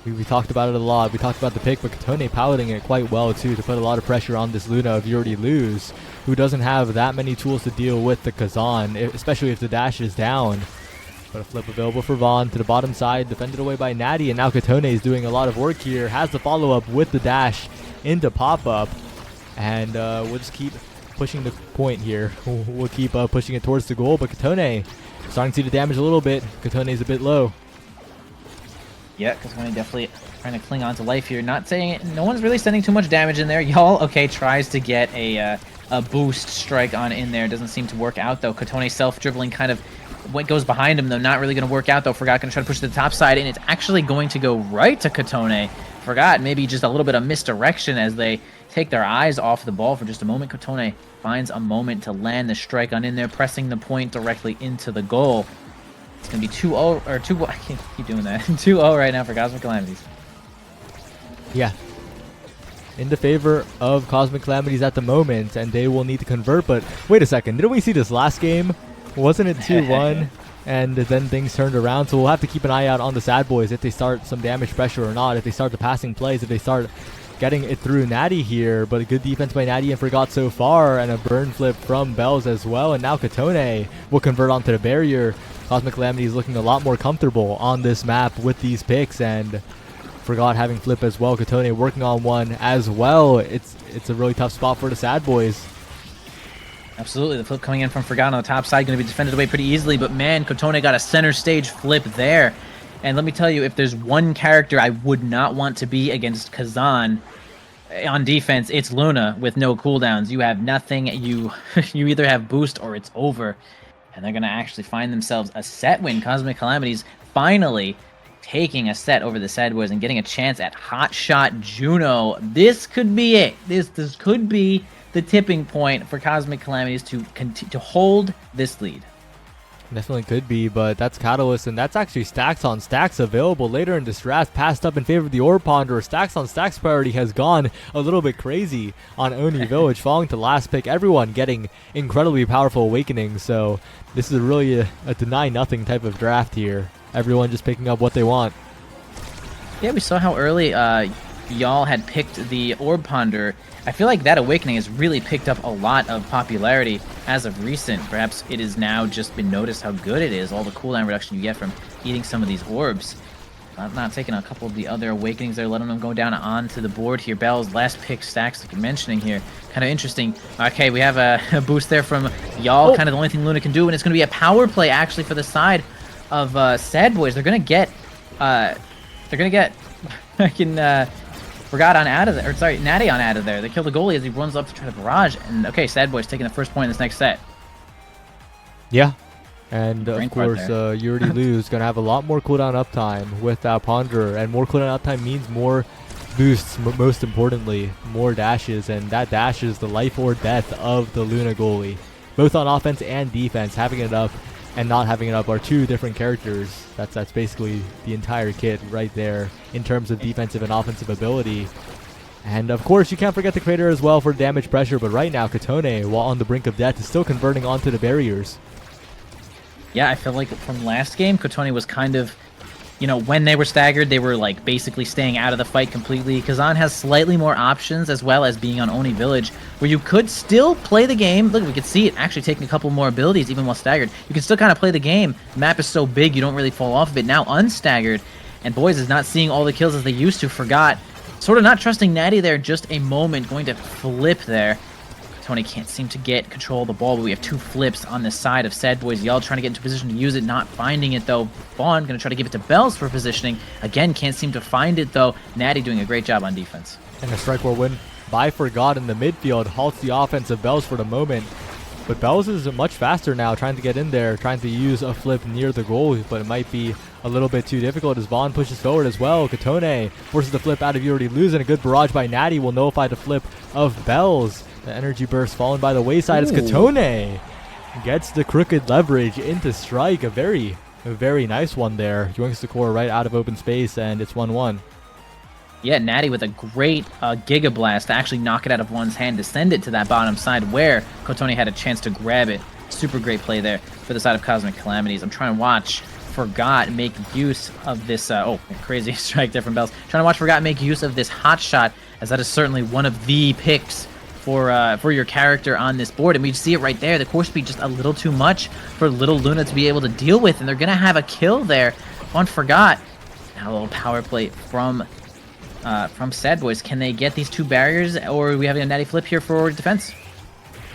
We talked about it a lot. We talked about the pick, but Katone piloting it quite well too to put a lot of pressure on this Luna of Youalreadylose, who doesn't have that many tools to deal with the Kazan, especially if the dash is down. But a flip available for Vaughn to the bottom side, defended away by Nattty, and now Katone is doing a lot of work here. Has the follow-up with the dash into pop-up, and we'll just keep pushing the point here. We'll keep pushing it towards the goal, but Katone starting to see the damage a little bit. Katone is a bit low. Yeah, Katone definitely trying to cling on to life here. Not saying it, no one's really sending too much damage in there. Y'all, okay, tries to get a boost strike on in there. Doesn't seem to work out, though. Katone self-dribbling kind of what goes behind him, though, not really going to work out, though. Forgot going to try to push to the top side, and it's actually going to go right to Katone. Forgot maybe just a little bit of misdirection as they take their eyes off the ball for just a moment. Katone finds a moment to land the strike on in there, pressing the point directly into the goal. It's going to be 2-0, or 2-1. I can't keep doing that. 2-0 right now for Cosmic Calamities. Yeah. In the favor of Cosmic Calamities at the moment, and they will need to convert, but wait a second. Didn't we see this last game? Wasn't it 2-1? And then things turned around, so we'll have to keep an eye out on the S.A.D.B.O.I.S if they start some damage pressure or not, if they start the passing plays, if they start getting it through Nattty here. But a good defense by Nattty and Forgot so far, and a burn flip from B.O.I.S as well, and now Katone will convert onto the barrier. Cosmic Calamity is looking a lot more comfortable on this map with these picks, and Forgot having flip as well. Katone working on one as well. It's a really tough spot for the S.A.D.B.O.I.S. Absolutely, the flip coming in from Forgot on the top side, going to be defended away pretty easily, but man, Katone got a center stage flip there. And let me tell you, if there's one character I would not want to be against Kazan on defense, it's Luna with no cooldowns. You have nothing, you either have boost or it's over. And they're going to actually find themselves a set win. Cosmic Calamities finally taking a set over the S.A.D.B.O.I.S and getting a chance at Hot Shot Juno. This could be it. This could be the tipping point for Cosmic Calamities to hold this lead. Definitely could be, but that's Catalyst, and that's actually stacks on stacks available later in this draft, passed up in favor of the Orb Ponderer. Stacks on stacks priority has gone a little bit crazy on Oni Village, falling to last pick. Everyone getting incredibly powerful awakenings, so this is really a deny nothing type of draft here. Everyone just picking up what they want. Yeah, we saw how early y'all had picked the Orb Ponderer. I feel like that awakening has really picked up a lot of popularity as of recent. Perhaps it has now just been noticed how good it is, all the cooldown reduction you get from eating some of these orbs. I'm not taking a couple of the other awakenings there, letting them go down onto the board here. Bell's last pick stacks, like you're mentioning here. Kind of interesting. Okay, we have a boost there from y'all, kind of the only thing Luna can do, and it's going to be a power play actually for the side of S.A.D.B.O.I.S. They're going to get, I can, Forgot on out of there, or sorry, Nattty on out of there. They kill the goalie as he runs up to try to barrage, and okay, S.A.D.B.O.I.S taking the first point in this next set. Yeah, and of course, Youalreadylose gonna have a lot more cooldown uptime with that Ponderer, and more cooldown uptime means more boosts, most importantly, more dashes, and that dash is the life or death of the Luna goalie. Both on offense and defense, having it up and not having it up are two different characters. That's basically the entire kit right there in terms of defensive and offensive ability. And of course, you can't forget the Crater as well for damage pressure, but right now, Katone, while on the brink of death, is still converting onto the barriers. Yeah, I feel like from last game, Kotoni was kind of, you know, when they were staggered, they were like basically staying out of the fight completely. Kazan has slightly more options, as well as being on Oni Village, where you could still play the game. Look, we could see it actually taking a couple more abilities even while staggered. You can still kind of play the game. The map is so big, you don't really fall off of it. Now unstaggered, and BOIS is not seeing all the kills as they used to. Forgot. Sort of not trusting Nattty there just a moment, going to flip there. Tony can't seem to get control of the ball, but we have two flips on the side of S.A.D.B.O.I.S. Yell trying to get into position to use it, not finding it though. Vaughn going to try to give it to B.O.I.S for positioning. Again, can't seem to find it though. Nattty doing a great job on defense. And a strike war win by Forgot in the midfield halts the offense of B.O.I.S for the moment. But B.O.I.S is much faster now, trying to get in there, trying to use a flip near the goal, but it might be a little bit too difficult as Vaughn pushes forward as well. Katone forces the flip out of Youalreadylose, and a good barrage by Nattty will nullify the flip of B.O.I.S. The energy burst fallen by the wayside as Katone gets the crooked leverage into strike. A very nice one there. Yoinks the core right out of open space, and it's 1-1. Yeah, Nattty with a great Giga Blast to actually knock it out of one's hand to send it to that bottom side where Kotoni had a chance to grab it. Super great play there for the side of Cosmic Calamities. I'm trying to watch Forgot make use of this, oh, crazy strike there from B.O.I.S. Trying to watch Forgot make use of this hot shot, as that is certainly one of the picks for your character on this board. And we see it right there. The core speed just a little too much for little Luna to be able to deal with, and they're going to have a kill there on Forgot. Now a little power play from S.A.D.B.O.I.S. Can they get these two barriers, or are we having a Nattty flip here for defense?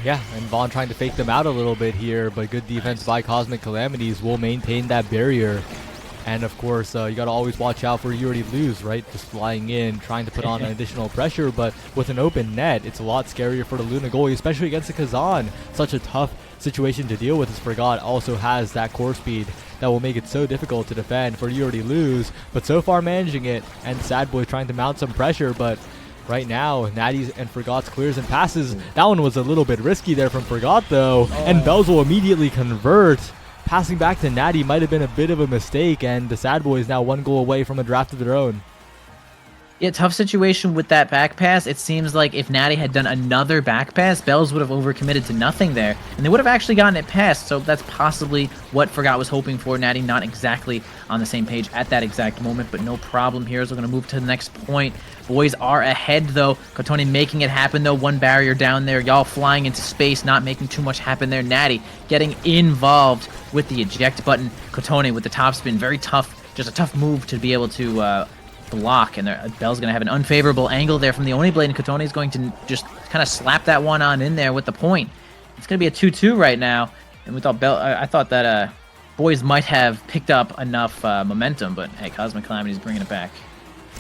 Yeah, and Vaughn trying to fake them out a little bit here, but good defense by Cosmic Calamities will maintain that barrier. And of course, you got to always watch out for Youalreadylose, right? Just flying in, trying to put on additional pressure, but with an open net, it's a lot scarier for the Luna goalie, especially against the Kazan. Such a tough situation to deal with, as Forgot also has that core speed that will make it so difficult to defend for Youalreadylose, but so far managing it, and S.A.D.B.O.I.S trying to mount some pressure, but right now, Natty's and Forgot's clears and passes. That one was a little bit risky there from Forgot though, and B.O.I.S will immediately convert. Passing back to Nattty might have been a bit of a mistake, and the S.A.D.B.O.I.S now one goal away from a draft of their own. Yeah, tough situation with that back pass. It seems like if Nattty had done another back pass, B.O.I.S would have overcommitted to nothing there, and they would have actually gotten it past, so that's possibly what Forgot was hoping for. Nattty not exactly on the same page at that exact moment, but no problem here as we're going to move to the next point. BOIS are ahead, though. Kotoni making it happen, though. One barrier down there. Y'all flying into space, not making too much happen there. Nattty getting involved with the eject button. Kotoni with the top spin. Very tough. Just a tough move to be able to block. And Bell's going to have an unfavorable angle there from the Oni Blade, and Kotoni is going to just kind of slap that one on in there with the point. It's going to be a 2-2 right now. And we thought I thought that BOIS might have picked up enough momentum, but hey, Cosmic Calamity's bringing it back.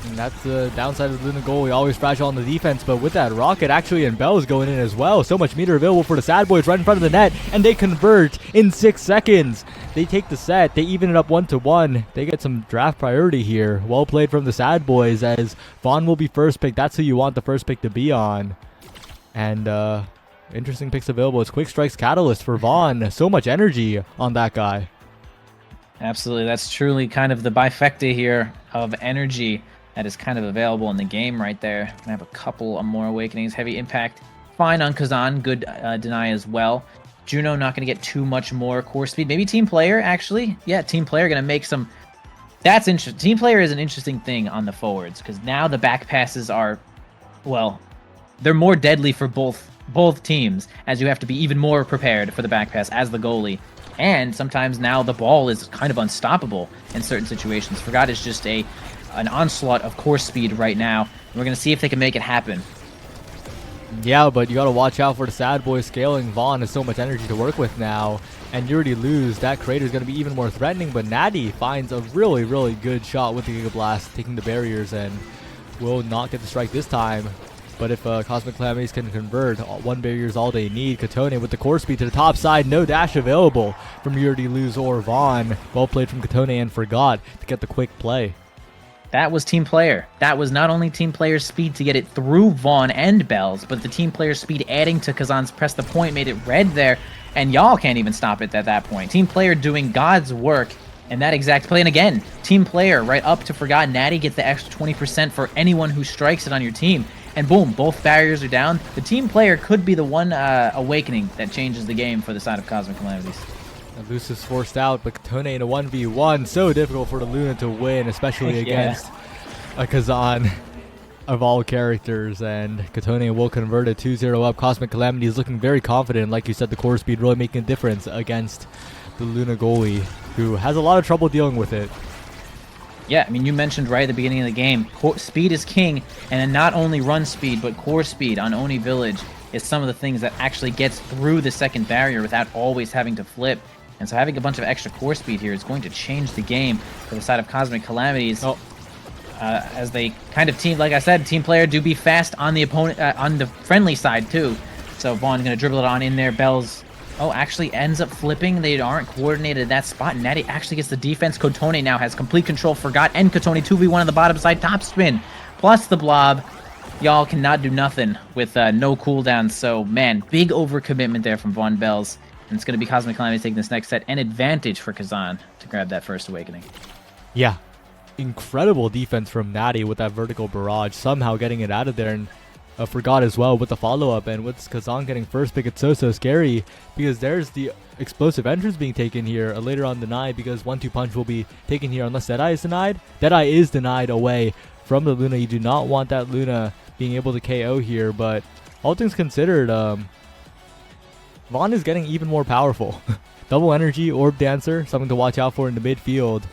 And that's the downside of the Luna goal. We always fragile on the defense, but with that rocket actually and Bell's going in as well. So much meter available for the S.A.D.B.O.I.S right in front of the net, and they convert in 6 seconds. They take the set. They even it up 1-1. They get some draft priority here. Well played from the S.A.D.B.O.I.S as Vaughn will be first pick. That's who you want the first pick to be on. And interesting picks available. It's Quick Strike's Catalyst for Vaughn. So much energy on that guy. Absolutely. That's truly kind of the bifecta here of energy that is kind of available in the game right there. Gonna have a couple of more awakenings. Heavy impact. Fine on Kazan. Good deny as well. Juno not going to get too much more core speed. Maybe team player, actually. Yeah, team player going to make some... That's interesting. Team player is an interesting thing on the forwards, because now the back passes are, well, they're more deadly for both teams, as you have to be even more prepared for the back pass as the goalie. And sometimes now the ball is kind of unstoppable in certain situations. Forgot is just an onslaught of core speed right now. And we're going to see if they can make it happen. Yeah, but you got to watch out for the S.A.D.B.O.I.S scaling. Vaughn has so much energy to work with now. And Youalreadylose, that crater is going to be even more threatening. But Nattty finds a really, really good shot with the Giga Blast, taking the barriers, and will not get the strike this time. But if Cosmic Calamities can convert, one barrier is all they need. Katone with the core speed to the top side. No dash available from Youalreadylose or Vaughn. Well played from Katone and Forgot to get the quick play. That was team player. That was not only team player's speed to get it through Vaughn and Bells, but the team player's speed adding to Kazan's press the point made it red there, and y'all can't even stop it at that point. Team player doing God's work in that exact play. And again, team player right up to Forgot. Nattty gets the extra 20% for anyone who strikes it on your team. and boom, both barriers are down. The team player could be the one awakening that changes the game for the side of Cosmic Calamities. Loose is forced out, but Katone in a 1v1. So difficult for the Luna to win, especially against a Kazan of all characters. And Katone will convert it 2-0 up. Cosmic Calamity is looking very confident. Like you said, the core speed really making a difference against the Luna goalie, who has a lot of trouble dealing with it. Yeah, I mean, you mentioned right at the beginning of the game, speed is king, and then not only run speed, but core speed on Oni Village is some of the things that actually gets through the second barrier without always having to flip. And so having a bunch of extra core speed here is going to change the game for the side of Cosmic Calamities. As they kind of team, like I said, team player do be fast on the opponent, on the friendly side too. So Vaughn going to dribble it on in there. Bells, actually ends up flipping. They aren't coordinated at that spot. Nattty actually gets the defense. Kotone now has complete control. Forgot and Kotone 2v1 on the bottom side. Top spin plus the blob. Y'all cannot do nothing with no cooldown. So man, big overcommitment there from Vaughn Bells. And it's going to be Cosmic Calamity taking this next set, and advantage for Kazan to grab that first awakening. Yeah. Incredible defense from Nattty with that vertical barrage, somehow getting it out of there, and Forgot as well with the follow-up. And with Kazan getting first pick, it's so scary, because there's the explosive entrance being taken here, later on denied, because 1-2 punch will be taken here unless Deadeye is denied. Deadeye is denied away from the Luna. You do not want that Luna being able to KO here, but all things considered, Vaughn is getting even more powerful. Double energy, orb dancer, something to watch out for in the midfield.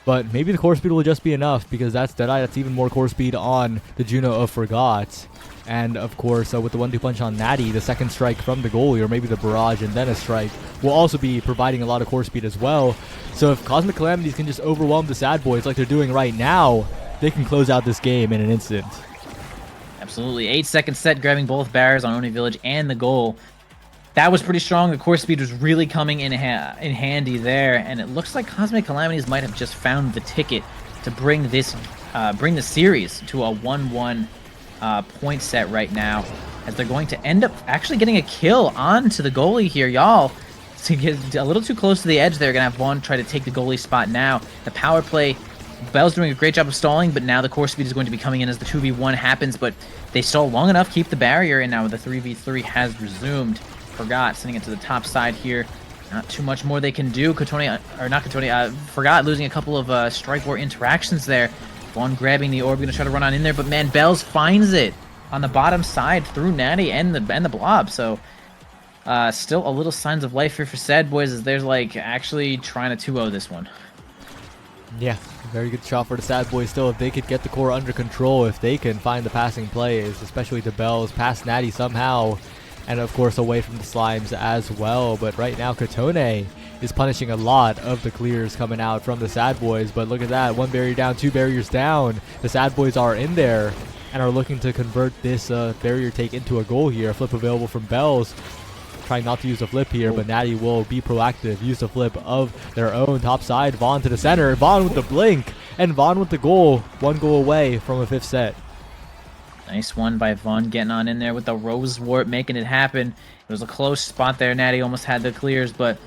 But maybe the core speed will just be enough, because that's Deadeye. That's even more core speed on the Juno of Forgot. And of course, with the 1-2 punch on Nattty, the second strike from the goalie, or maybe the barrage and then a strike, will also be providing a lot of core speed as well. So if Cosmic Calamities can just overwhelm the S.A.D.B.O.I.S like they're doing right now, they can close out this game in an instant. Absolutely. 8-second set, grabbing both barriers on Oni Village and the goal. That was pretty strong. The core speed was really coming in handy there, and it looks like Cosmic Calamities might have just found the ticket to bring the series to a 1-1 point set right now, as they're going to end up actually getting a kill onto the goalie here, y'all. To get a little too close to the edge, they're gonna have Vaughn try to take the goalie spot now. The power play, Bell's doing a great job of stalling, but now the core speed is going to be coming in as the 2v1 happens, but they stall long enough, keep the barrier, and now the 3v3 has resumed. Forgot sending it to the top side here. Not too much more they can do. Forgot losing a couple of strike war interactions there. Vaughn grabbing the orb, gonna try to run on in there, but man, Bells finds it on the bottom side through Nattty and the blob. So still a little signs of life here for S.A.D.B.O.I.S as there's like actually trying to 2-0 this one. Yeah, very good shot for the S.A.D.B.O.I.S still. If they could get the core under control, if they can find the passing plays, especially to Bells, past Nattty somehow, and of course away from the slimes as well. But right now Kotone is punishing a lot of the clears coming out from the S.A.D.B.O.I.S. But look at that, 1 barrier down, 2 barriers down. The S.A.D.B.O.I.S are in there and are looking to convert this barrier take into a goal here. A flip available from Bells, trying not to use a flip here, but Nattty will be proactive, use a flip of their own. Top side, Vaughn to the center, Vaughn with the blink, and Vaughn with the goal. 1 goal away from a 5th set. Nice one by Vaughn, getting on in there with the Rose Warp, making it happen. It was a close spot there. Nattty almost had the clears, but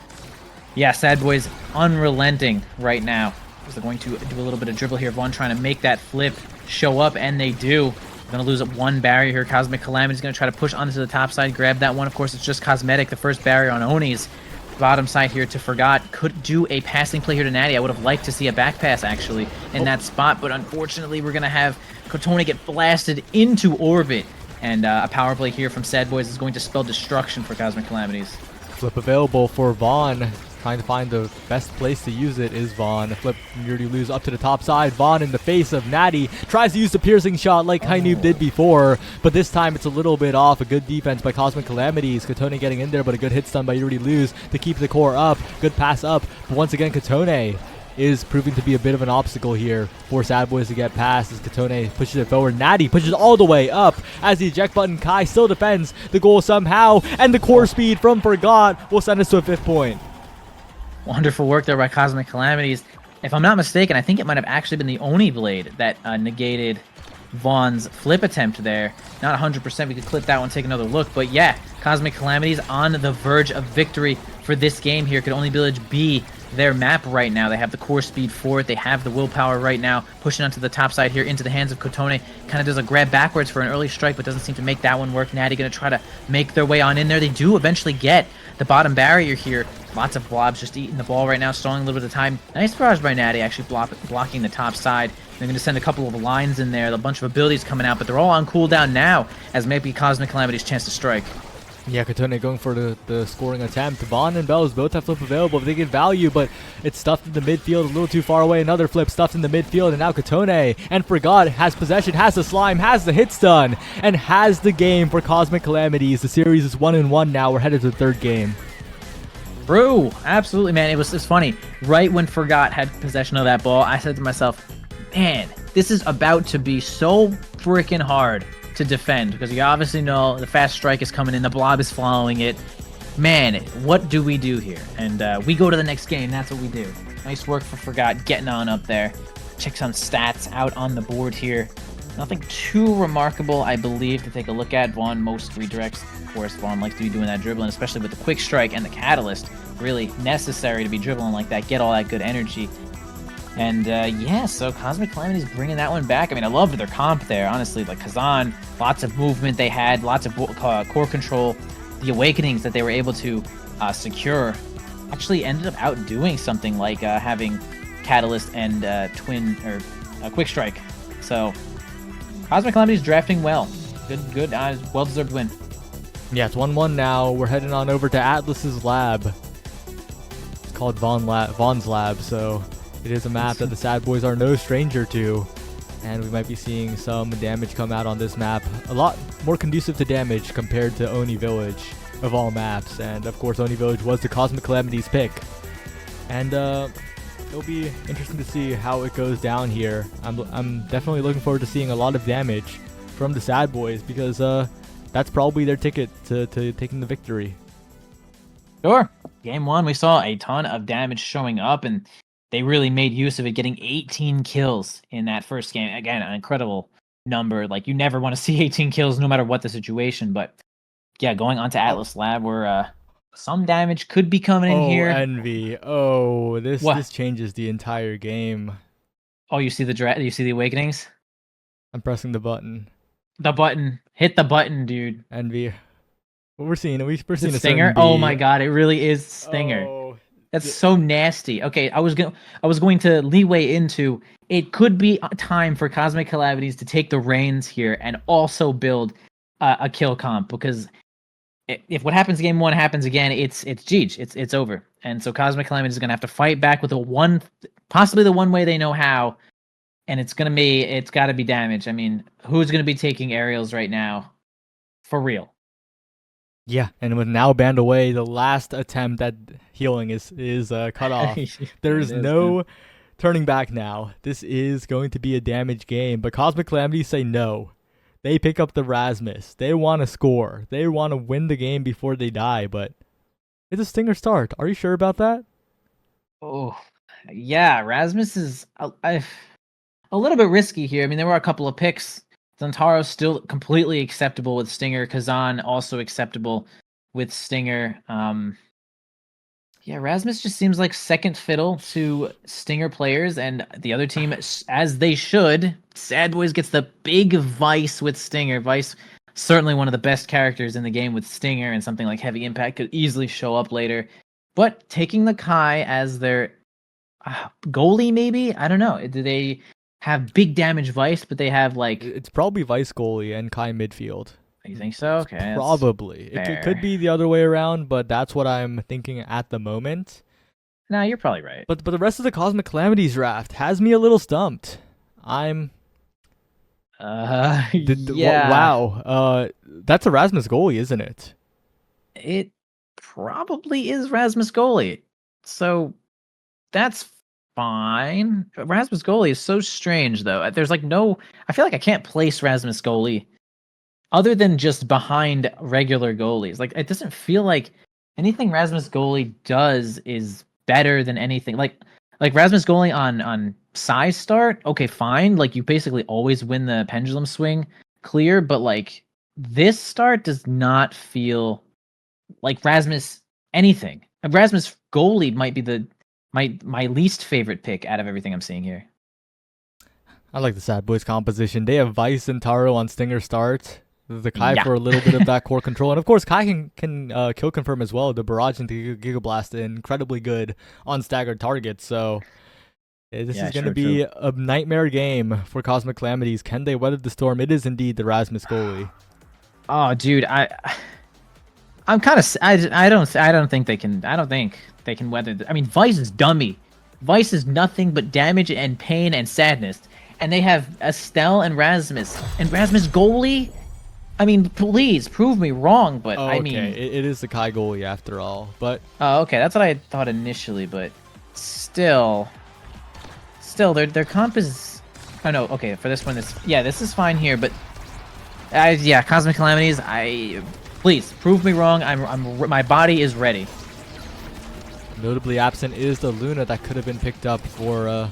yeah, S.A.D.B.O.I.S unrelenting right now. They're going to do a little bit of dribble here. Vaughn trying to make that flip show up, and they do. They're going to lose up 1 barrier here. Cosmic Calamity is going to try to push onto the top side, grab that one. Of course, it's just cosmetic. The first barrier on Oni's bottom side here to Forgot. Could do a passing play here to Nattty. I would have liked to see a back pass actually in that spot, but unfortunately we're going to have Kotone get blasted into orbit, and a power play here from S.A.D.B.O.I.S is going to spell destruction for Cosmic Calamities. Flip available for Vaughn. Trying to find the best place to use it is Vaughn. Flip from Youalreadylose up to the top side. Vaughn in the face of Nattty. Tries to use the piercing shot like Hainoob did before, but this time it's a little bit off. A good defense by Cosmic Calamities. Kotone getting in there, but a good hit stun by Youalreadylose to keep the core up. Good pass up. But once again, Kotone is proving to be a bit of an obstacle here for S.A.D.B.O.I.S to get past as Kotone pushes it forward. Nattty pushes all the way up as the eject button. Kai still defends the goal somehow, and the core speed from Forgot will send us to a 5th point. Wonderful work there by Cosmic Calamities. If I'm not mistaken, I think it might have actually been the Oni Blade that negated Vaughn's flip attempt there. Not 100%. We could clip that one, take another look. But yeah, Cosmic Calamities on the verge of victory for this game here. Could only village be their map right now? They have the core speed for it. They have the willpower right now. Pushing onto the top side here into the hands of Kotone. Kind of does a grab backwards for an early strike, but doesn't seem to make that one work. Natty going to try to make their way on in there. They do eventually get the bottom barrier here. Lots of blobs just eating the ball right now, stalling a little bit of time. Nice barrage by Natty, actually blocking the top side. They're going to send a couple of lines in there, a bunch of abilities coming out, but they're all on cooldown now, as maybe Cosmic Calamity's chance to strike. Yeah, Kotone going for the scoring attempt. Vaughn and Bells both have flip available if they get value, but it's stuffed in the midfield, a little too far away. Another flip stuffed in the midfield, and now Kotone and Forgot has possession, has the slime, has the hit stun, and has the game for Cosmic Calamities. The series is 1-1 now. We're headed to the third game. True, absolutely, man. It's funny. Right when Forgot had possession of that ball, I said to myself, man, this is about to be so freaking hard to defend, because you obviously know the fast strike is coming in, the blob is following it. Man, what do we do here? And we go to the next game. That's what we do. Nice work for Forgot getting on up there. Check some stats out on the board here. Nothing too remarkable, I believe, to take a look at. Vaughn, most redirects. Of course, Vaughn likes to be doing that dribbling, especially with the quick strike and the catalyst. Really necessary to be dribbling like that, get all that good energy. And yeah, so Cosmic Calamity's bringing that one back. I mean, I loved their comp there, honestly. Like Kazan, lots of movement they had, lots of core control. The awakenings that they were able to secure actually ended up outdoing something like having Catalyst and Twin or Quick Strike. So Cosmic Calamity's drafting well. Good, well-deserved win. Yeah, it's 1-1 now. We're heading on over to Atlas's lab. It's called Vaughn's lab, so it is a map that the S.A.D.B.O.I.S are no stranger to, and we might be seeing some damage come out on this map. A lot more conducive to damage compared to Oni Village of all maps, and of course Oni Village was the Cosmic Calamity's pick. And it'll be interesting to see how it goes down here. I'm definitely looking forward to seeing a lot of damage from the S.A.D.B.O.I.S because that's probably their ticket to taking the victory. Sure. Game 1, we saw a ton of damage showing up, and they really made use of it, getting 18 kills in that first game. Again, an incredible number. Like, you never want to see 18 kills no matter what the situation. But yeah, going on to Atlas Lab, where some damage could be coming in here. Envy. Oh, this changes the entire game. Oh, you see you see the awakenings? I'm pressing the button. The button. Hit the button, dude. Envy. What we're seeing a Stinger. Oh my god, it really is Stinger. Oh. That's so nasty. Okay, I was going to leeway into it. Could be time for Cosmic Calamities to take the reins here and also build a kill comp, because if what happens game 1 happens again, it's GG. It's over. And so Cosmic Calamities is gonna have to fight back with possibly the one way they know how, and it's got to be damage. I mean, who's gonna be taking aerials right now, for real? Yeah, and with now banned away, the last attempt at healing is cut off. There's no turning back now. This is going to be a damage game, but Cosmic Calamities say no. They pick up the Rasmus. They want to score. They want to win the game before they die, but it's a Stinger start. Are you sure about that? Oh, yeah, Rasmus is a little bit risky here. I mean, there were a couple of picks. Zantaro still completely acceptable with Stinger. Kazan also acceptable with Stinger. Yeah, Rasmus just seems like second fiddle to Stinger players, and the other team, as they should. S.A.D.B.O.I.S gets the big Vice with Stinger. Vice, certainly one of the best characters in the game with Stinger, and something like Heavy Impact could easily show up later. But taking the Kai as their goalie, maybe? I don't know. Do they have big damage Vice, but they have like... It's probably Vice goalie and Kai midfield. You think so? Okay. Probably. It could be the other way around, but that's what I'm thinking at the moment. No, you're probably right. But the rest of the Cosmic Calamities draft has me a little stumped. I'm... yeah. Wow. That's a Rasmus goalie, isn't it? It probably is Rasmus goalie. So that's fine. Rasmus goalie is so strange, though. There's like no... I feel like I can't place Rasmus goalie other than just behind regular goalies. Like, it doesn't feel like anything Rasmus goalie does is better than anything. Like Rasmus goalie on size start, okay, fine. Like, you basically always win the pendulum swing clear, but like this start does not feel like Rasmus anything. Erasmus goalie might be my least favorite pick out of everything I'm seeing here. I like the S.A.D.B.O.I.S composition. They have Vice and Taro on Stinger start. The Kai Yeah. for a little bit of that core control. And of course, Kai can kill confirm as well. The Barrage into Giga Blast incredibly good on staggered targets. So this Yeah, is going to true, be true. a nightmare game for Cosmic Calamities. Can they weather the storm? It is indeed the Rasmus goalie. Oh, dude, I'm kind of I don't think they can. I don't think they can weather. I mean, Vice is dummy. Vice is nothing but damage and pain and sadness. And they have Estelle and Rasmus. And Rasmus goalie? I mean, please prove me wrong, but Oh, I okay. mean, It is the Kai goalie after all. But oh, okay, that's what I thought initially, but still, their comp is. Oh no, okay, for this one, this is fine here, but yeah, Cosmic Calamities. Please prove me wrong. My body is ready. notably absent is the Luna that could have been picked up for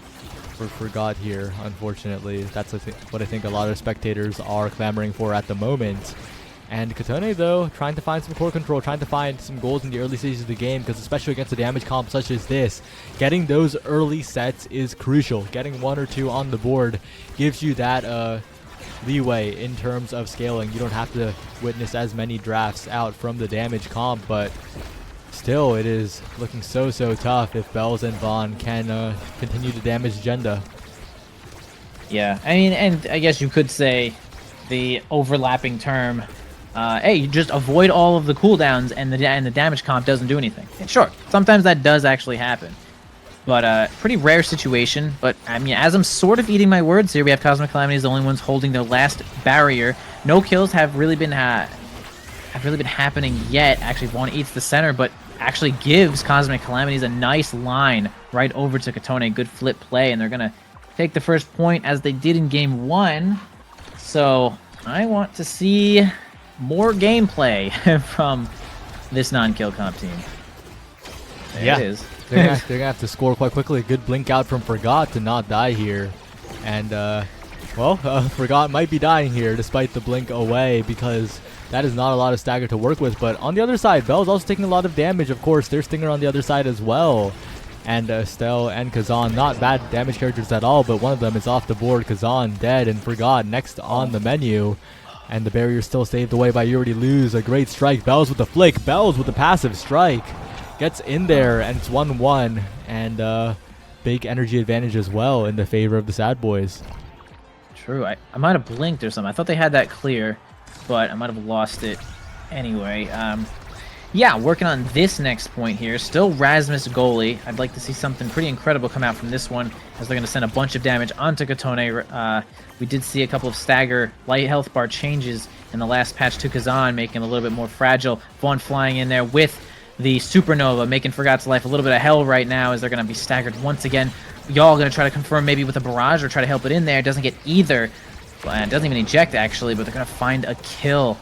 God here. Unfortunately, that's what I think a lot of spectators are clamoring for at the moment. And Katone, though, trying to find some core control, trying to find some goals in the early stages of the game, because especially against a damage comp such as this, getting those early sets is crucial. Getting 1 or 2 on the board gives you that leeway in terms of scaling. You don't have to witness as many drafts out from the damage comp, but still, it is looking so tough if Bells and Vaughn can continue to damage Agenda. Yeah, I mean, and I guess you could say the overlapping term. Hey, you just avoid all of the cooldowns, and the damage comp doesn't do anything. And sure, sometimes that does actually happen, but pretty rare situation. But I mean, as I'm sort of eating my words here, we have Cosmic Calamities, the only ones holding their last barrier. No kills have really been happening yet. Actually, Vaughn eats the center, but actually gives Cosmic Calamities a nice line right over to Katone. Good flip play, and they're gonna take the first point as they did in game 1. So I want to see more gameplay from this non-kill comp team. There it is. they're gonna have to score quite quickly. A good blink out from Forgot to not die here. And, Forgot might be dying here despite the blink away, because that is not a lot of stagger to work with. But on the other side, Bell's also taking a lot of damage. Of course, there's Stinger on the other side as well. And Estelle and Kazan, not bad damage characters at all, but one of them is off the board. Kazan dead, and Forgot next on the menu. And the barrier still saved away by Youalreadylose. A great strike. Bells with the flick. Bells with the passive strike. Gets in there, and it's 1-1. And big energy advantage as well in the favor of the S.A.D.B.O.I.S. True. I might have blinked or something. I thought they had that clear, but I might have lost it anyway. Yeah, working on this next point here. Still Rasmus goalie. I'd like to see something pretty incredible come out from this one, as they're going to send a bunch of damage onto Katone. We did see a couple of stagger light health bar changes in the last patch to Kazan, making it a little bit more fragile. Vaughn flying in there with the Supernova, making Forgot's life a little bit of hell right now, as they're going to be staggered once again. Y'all going to try to confirm maybe with a barrage or try to help it in there. Doesn't get either. It doesn't even eject, actually, but they're going to find a kill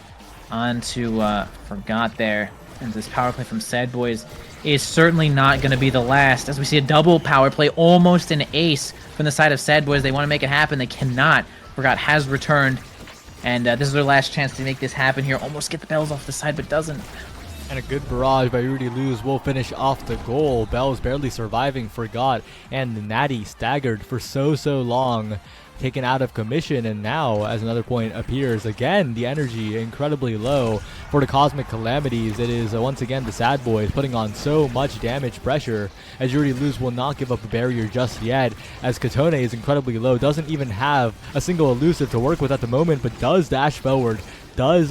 onto Forgot there. And this power play from S.A.D.B.O.I.S is certainly not going to be the last, as we see a double power play, almost an ace from the side of S.A.D.B.O.I.S. They want to make it happen. They cannot. Forgot has returned, and this is their last chance to make this happen here. Almost get the Bells off the side, but doesn't. And a good barrage by Youalreadylose will finish off the goal. Bells barely surviving, Forgot, and Nattty staggered for so long, taken out of commission. And now, as another point appears, again, the energy incredibly low for the Cosmic Calamities. It is once again the S.A.D.B.O.I.S putting on so much damage pressure, as Youalreadylose will not give up a barrier just yet, as Katone is incredibly low, doesn't even have a single elusive to work with at the moment, but does dash forward, does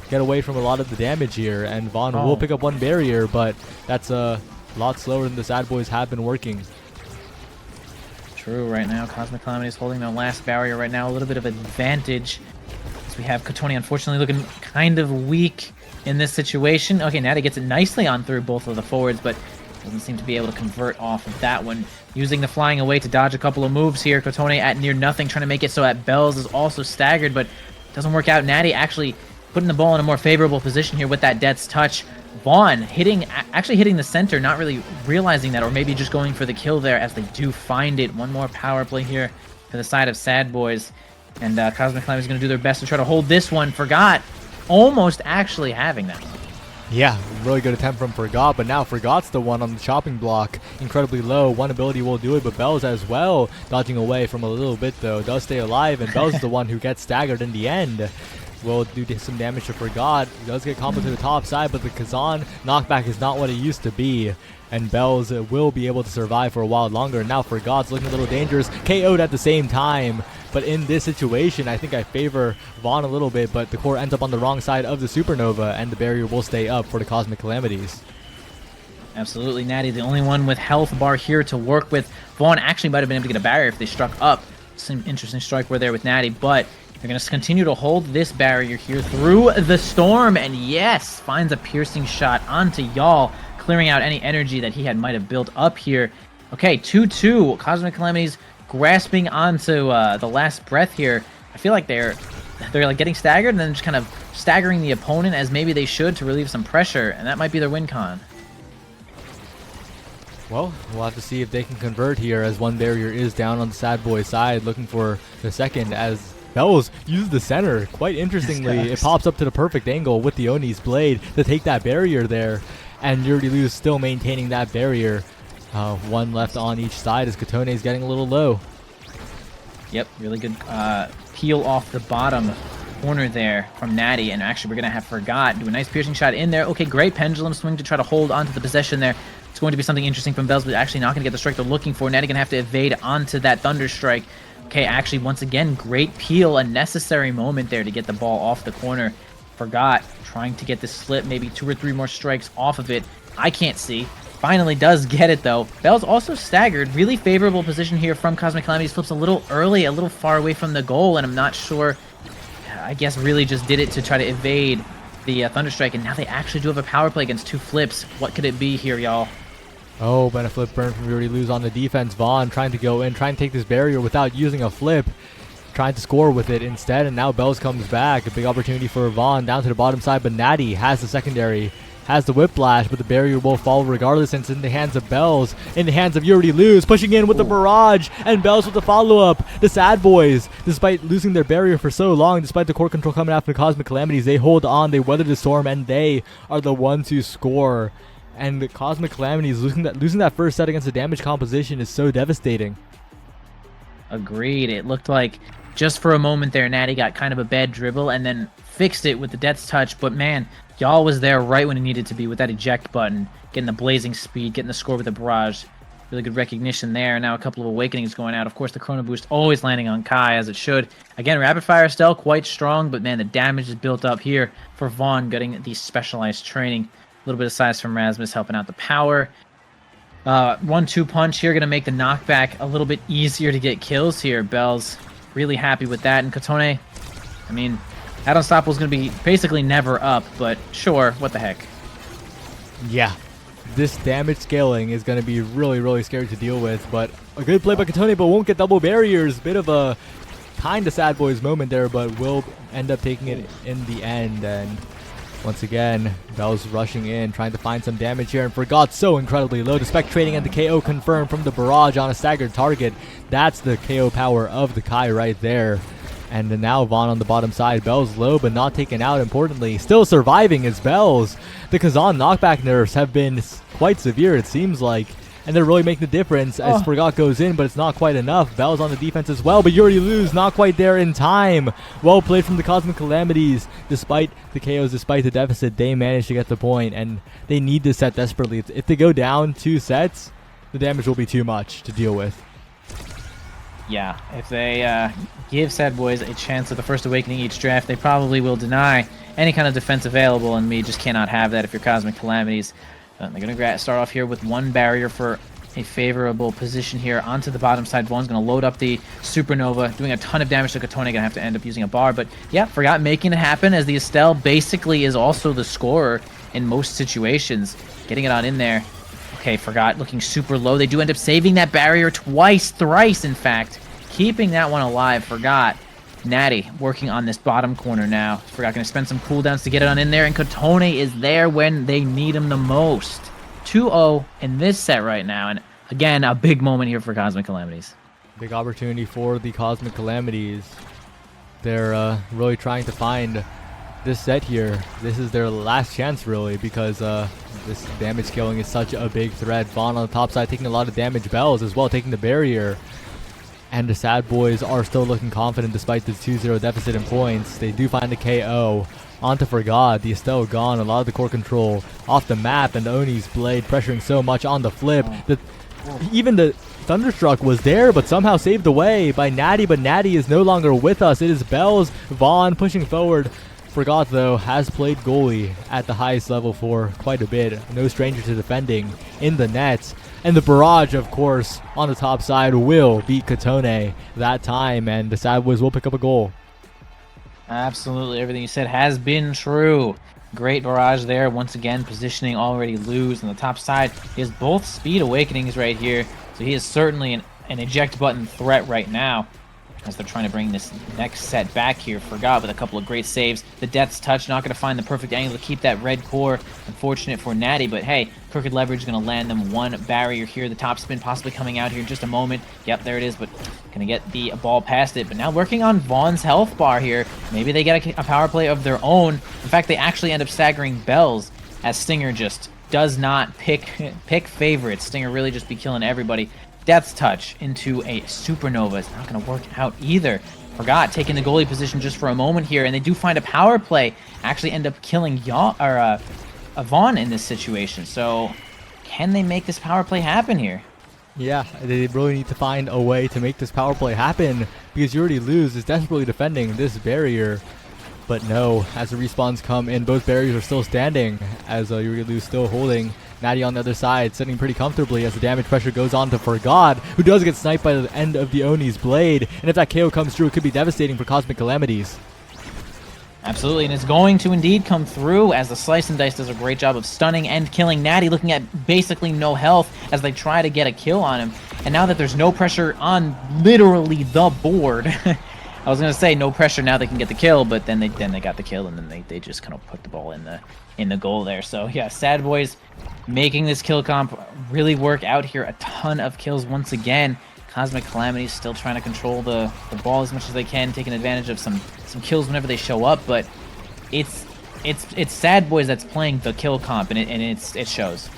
get away from a lot of the damage here, and Vaughn will pick up one barrier, but that's a lot slower than the S.A.D.B.O.I.S have been working. True, right now, Cosmic Calamities holding their last barrier right now, a little bit of advantage. As we have Katone, unfortunately, looking kind of weak in this situation. Okay, Nattty gets it nicely on through both of the forwards, but doesn't seem to be able to convert off of that one. Using the flying away to dodge a couple of moves here. Katone at near nothing, trying to make it so that Bells is also staggered, but doesn't work out. Nattty actually putting the ball in a more favorable position here with that Death's Touch. Vaughn actually hitting the center, not really realizing that, or maybe just going for the kill there, as they do find it. One more power play here to the side of S.A.D.B.O.I.S. And Cosmic Calamities is going to do their best to try to hold this one. Forgot almost actually having that one. Yeah, really good attempt from Forgot, but now Forgot's the one on the chopping block. Incredibly low. One ability will do it, but Bells as well. Dodging away from a little bit, though. Does stay alive, and Bells is the one who gets staggered in the end. Will do some damage to Forgot. Does get combo to the top side, but the Kazan knockback is not what it used to be. And Bells will be able to survive for a while longer. Now Forgot's looking a little dangerous. KO'd at the same time. But in this situation, I think I favor Vaughn a little bit, but the core ends up on the wrong side of the Supernova, and the barrier will stay up for the Cosmic Calamities. Absolutely, Nattty, the only one with health bar here to work with. Vaughn actually might have been able to get a barrier if they struck up. Some interesting strike were there with Nattty, but they're going to continue to hold this barrier here through the storm, and yes, finds a piercing shot onto Y'all, clearing out any energy that he might have built up here. Okay, 2-2, Cosmic Calamities grasping onto the last breath here. I feel like they're like getting staggered and then just kind of staggering the opponent as maybe they should to relieve some pressure, and that might be their win con. Well, we'll have to see if they can convert here, as one barrier is down on the S.A.D.B.O.I.S side, looking for the second, as Bells uses the center. Quite interestingly, it pops up to the perfect angle with the Oni's blade to take that barrier there, and Youalreadylose still maintaining that barrier. One left on each side as Katone is getting a little low. Yep, really good peel off the bottom corner there from Nattty, and actually we're going to have Forgot do a nice piercing shot in there. Okay, great pendulum swing to try to hold onto the possession there. It's going to be something interesting from Bells, but actually not going to get the strike they're looking for. Nattty going to have to evade onto that Thunder Strike. Okay, actually, once again, great peel, a necessary moment there to get the ball off the corner. Forgot trying to get the slip, maybe 2 or 3 more strikes off of it. I can't see. Finally does get it, though. Bells also staggered. Really favorable position here from Cosmic Calamities. Flips a little early, a little far away from the goal, and I'm not sure. I guess really just did it to try to evade the Thunder Strike, and now they actually do have a power play against 2 flips. What could it be here, y'all? Oh, but a flip burn from Youalreadylose on the defense. Vaughn trying to go in, trying to take this barrier without using a flip. Trying to score with it instead, and now Bells comes back. A big opportunity for Vaughn down to the bottom side, but Nattty has the secondary. Has the whiplash, but the barrier will fall regardless, and it's in the hands of Bells, in the hands of Youalreadylose, pushing in with the barrage, and Bells with the follow-up. The S.A.D.B.O.I.S, despite losing their barrier for so long, despite the core control coming after the Cosmic Calamities, they hold on, they weather the storm, and they are the ones who score. And the Cosmic Calamities losing that first set against the damage composition is so devastating. Agreed. It looked like just for a moment there, Nattty got kind of a bad dribble and then fixed it with the Death's Touch, but man, Y'all was there right when he needed to be with that eject button, getting the blazing speed, getting the score with the barrage. Really good recognition there. Now a couple of awakenings going out. Of course, the Chrono Boost always landing on Kai as it should. Again, Rapid Fire still quite strong, but man, the damage is built up here for Vaughn getting the specialized training. A little bit of size from Rasmus helping out the power. 1-2 punch here, going to make the knockback a little bit easier to get kills here. Bells really happy with that. And Katone, I mean, that Unstoppable is going to be basically never up, but sure, what the heck. Yeah, this damage scaling is going to be really, really scary to deal with, but a good play by Katone, but won't get double barriers. Bit of a kind of S.A.D.B.O.I.S moment there, but will end up taking it in the end. And once again, Bells rushing in, trying to find some damage here, and Forgot so incredibly low. The spec trading and the KO confirmed from the barrage on a staggered target. That's the KO power of the Kai right there. And now Vaughn on the bottom side. Bells low, but not taken out, importantly. Still surviving is Bells. The Kazan knockback nerfs have been quite severe, it seems like. And they're really making the difference as Forgot goes in, but it's not quite enough. Bells on the defense as well, but Youalreadylose not quite there in time. Well played from the Cosmic Calamities. Despite the KOs, despite the deficit, they managed to get the point, and they need this set desperately. If they go down 2 sets, the damage will be too much to deal with. Yeah, if they give S.A.D.B.O.I.S a chance at the first awakening each draft, they probably will deny any kind of defense available, and we just cannot have that if you're Cosmic Calamities. They're going to start off here with 1 barrier for a favorable position here onto the bottom side. Vaughn's going to load up the Supernova, doing a ton of damage to Katone. Going to have to end up using a bar, but yeah, Forgot making it happen as the Estelle basically is also the scorer in most situations. Getting it on in there. Okay, Forgot looking super low. They do end up saving that barrier thrice, in fact. Keeping that one alive. Forgot. Nattty working on this bottom corner now. Forgot going to spend some cooldowns to get it on in there, and Katone is there when they need him the most. 2-0 in this set right now, and again, a big moment here for Cosmic Calamities. Big opportunity for the Cosmic Calamities. They're really trying to find this set here, this is their last chance really, because this damage scaling is such a big threat. Vaughn on the top side taking a lot of damage. B.O.I.S as well taking the barrier. And the S.A.D.B.O.I.S are still looking confident despite the 2-0 deficit in points. They do find the KO. Onto Forgot. The Estelle gone. A lot of the core control off the map. And the Oni's blade pressuring so much on the flip. Even the Thunderstruck was there, but somehow saved away by Nattty. But Nattty is no longer with us. It is B.O.I.S. Vaughn pushing forward. Forgot, though, has played goalie at the highest level for quite a bit. No stranger to defending in the nets. And the barrage, of course, on the top side will beat Katone that time, and the S.A.D.B.O.I.S will pick up a goal. Absolutely, everything you said has been true. Great barrage there. Once again, positioning Youalreadylose on the top side. He has both speed awakenings right here, so he is certainly an eject button threat right now, as they're trying to bring this next set back here. Forgot with a couple of great saves. The Death's Touch not going to find the perfect angle to keep that red core. Unfortunate for Nattty, but hey, Crooked Leverage is going to land them one barrier here. The top spin possibly coming out here in just a moment. Yep, there it is, but going to get the ball past it. But now working on Vaughn's health bar here. Maybe they get a power play of their own. In fact, they actually end up staggering Bells, as Stinger just does not pick favorites. Stinger really just be killing everybody. Death's Touch into a Supernova is not going to work out either. Forgot taking the goalie position just for a moment here, and they do find a power play. Actually end up killing Vaughn in this situation. So can they make this power play happen here? Yeah, they really need to find a way to make this power play happen, because Youalreadylose is desperately defending this barrier. But no, as the respawns come in, both barriers are still standing, as Youalreadylose still holding. Nattty on the other side, sitting pretty comfortably as the damage pressure goes on to Forgot, who does get sniped by the end of the Oni's blade. And if that KO comes through, it could be devastating for Cosmic Calamities. Absolutely, and it's going to indeed come through, as the Slice and Dice does a great job of stunning and killing Nattty, looking at basically no health as they try to get a kill on him. And now that there's no pressure on literally the board, I was going to say no pressure, now they can get the kill, but then they got the kill, and then they just kind of put the ball in the goal there. So yeah, S.A.D.B.O.I.S making this kill comp really work out here. A ton of kills once again. Cosmic Calamities still trying to control the ball as much as they can, taking advantage of some kills whenever they show up, but it's S.A.D.B.O.I.S that's playing the kill comp, and it shows.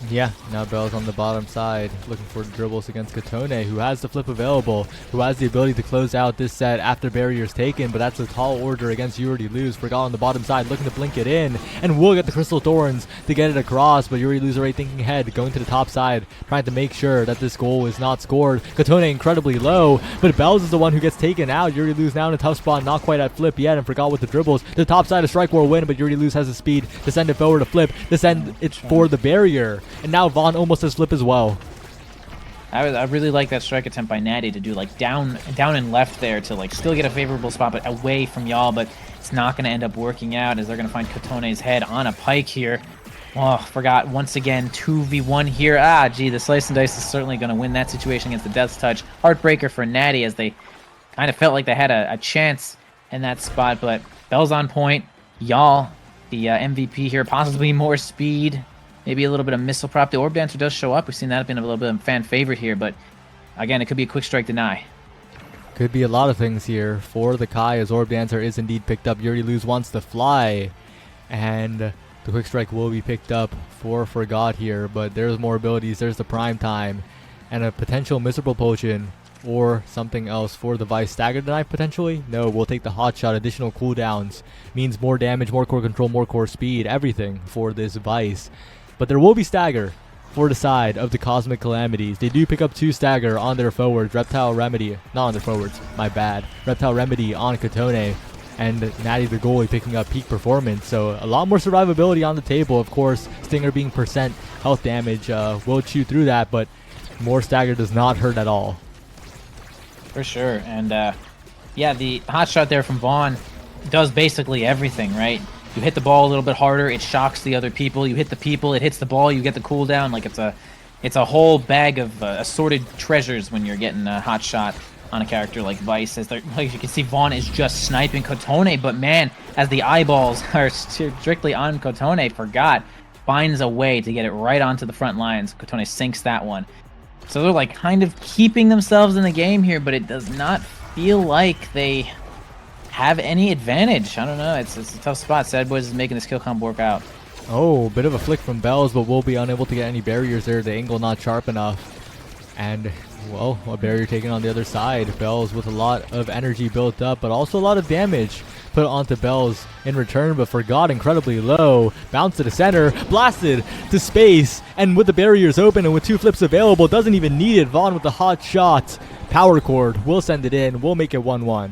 Yeah, now B.O.I.S on the bottom side, looking for dribbles against Katone, who has the flip available, who has the ability to close out this set after barriers taken, but that's a tall order against Youalreadylose. Forgot on the bottom side, looking to blink it in, and will get the Crystal Thorns to get it across, but Youalreadylose already thinking ahead, going to the top side, trying to make sure that this goal is not scored. Katone incredibly low, but B.O.I.S is the one who gets taken out. Youalreadylose now in a tough spot, not quite at flip yet, and Forgot with the dribbles. The top side, a strike war win, but Youalreadylose has the speed to send it forward to flip, to send it for the barrier. And now Vaughn almost has flip as well. I really like that strike attempt by Nattty to do like down and left there to like still get a favorable spot, but away from y'all. But it's not going to end up working out, as they're going to find Katone's head on a pike here. Oh, Forgot once again 2v1 here. Gee, the Slice and Dice is certainly going to win that situation against the Death's Touch. Heartbreaker for Nattty, as they kind of felt like they had a chance in that spot, but Bell's on point. Y'all, the MVP here, possibly more speed. Maybe a little bit of missile prop. The Orb Dancer does show up. We've seen that being a little bit of a fan favorite here, but again, it could be a quick strike deny. Could be a lot of things here for the Kai, as Orb Dancer is indeed picked up. Youalreadylose wants to fly, and the quick strike will be picked up for Forgot here, but there's more abilities. There's the Prime Time, and a potential Miserable Potion, or something else for the Vice. Stagger Deny potentially? No, we'll take the Hot Shot. Additional cooldowns means more damage, more core control, more core speed, everything for this Vice. But there will be stagger for the side of the Cosmic Calamities. They do pick up 2 stagger on their forwards. Reptile Remedy, not on their forwards, my bad. Reptile Remedy on Katone, and Nattty the goalie picking up peak performance. So a lot more survivability on the table. Of course, Stinger being percent health damage will chew through that, but more stagger does not hurt at all. For sure. And yeah, the hot shot there from Vaughn does basically everything, right? You hit the ball a little bit harder, it shocks the other people. You hit the people, it hits the ball, you get the cooldown. Like it's a whole bag of assorted treasures when you're getting a hot shot on a character like Vice. As like you can see, Vaughn is just sniping Katone, but man, as the eyeballs are strictly on Katone, Forgot finds a way to get it right onto the front lines. Katone sinks that one. So they're like kind of keeping themselves in the game here, but it does not feel like they have any advantage. I don't know. It's a tough spot. S.A.D.B.O.I.S is making this kill combo work out. Oh, bit of a flick from B.O.I.S, but we'll be unable to get any barriers there. The angle not sharp enough. And, well, a barrier taken on the other side. B.O.I.S with a lot of energy built up, but also a lot of damage put onto B.O.I.S in return, but forgot incredibly low. Bounce to the center, blasted to space, and with the barriers open and with 2 flips available, doesn't even need it. Vaughn with the hot shot. Power chord, we'll send it in. We'll make it 1-1.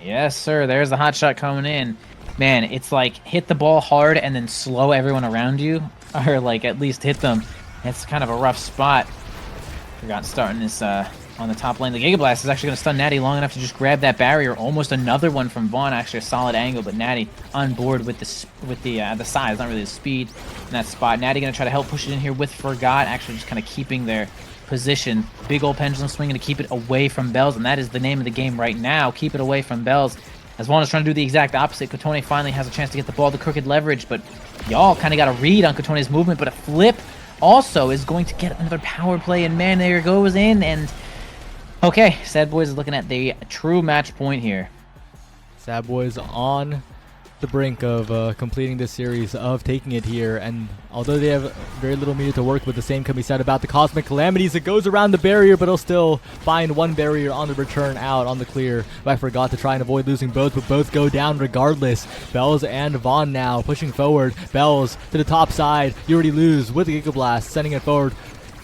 Yes, sir. There's the hot shot coming in. Man, it's like hit the ball hard and then slow everyone around you, or like at least hit them. It's kind of a rough spot. Forgot starting this on the top lane. The Giga Blast is actually going to stun Nattty long enough to just grab that barrier. Almost another one from Vaughn. Actually, a solid angle, but Nattty on board with the size, not really the speed in that spot. Nattty going to try to help push it in here with Forgot. Actually, just kind of keeping their position. Big old pendulum swing to keep it away from B.O.I.S, and that is the name of the game right now. Keep it away from B.O.I.S. As Vaughn is trying to do the exact opposite. Kotone finally has a chance to get the ball, the crooked leverage, but y'all kind of got a read on Kotone's movement, but a flip also is going to get another power play, and man, there it goes in, and okay, S.A.D.B.O.I.S is looking at the true match point here. S.A.D.B.O.I.S on the brink of completing this series, of taking it here, and although they have very little meter to work with, the same can be said about the Cosmic Calamities. It goes around the barrier, but he'll still find one barrier on the return out on the clear. But I forgot to try and avoid losing both, but both go down regardless. B.O.I.S and Vaughn now pushing forward. B.O.I.S to the top side. Youalreadylose with the Giga Blast, sending it forward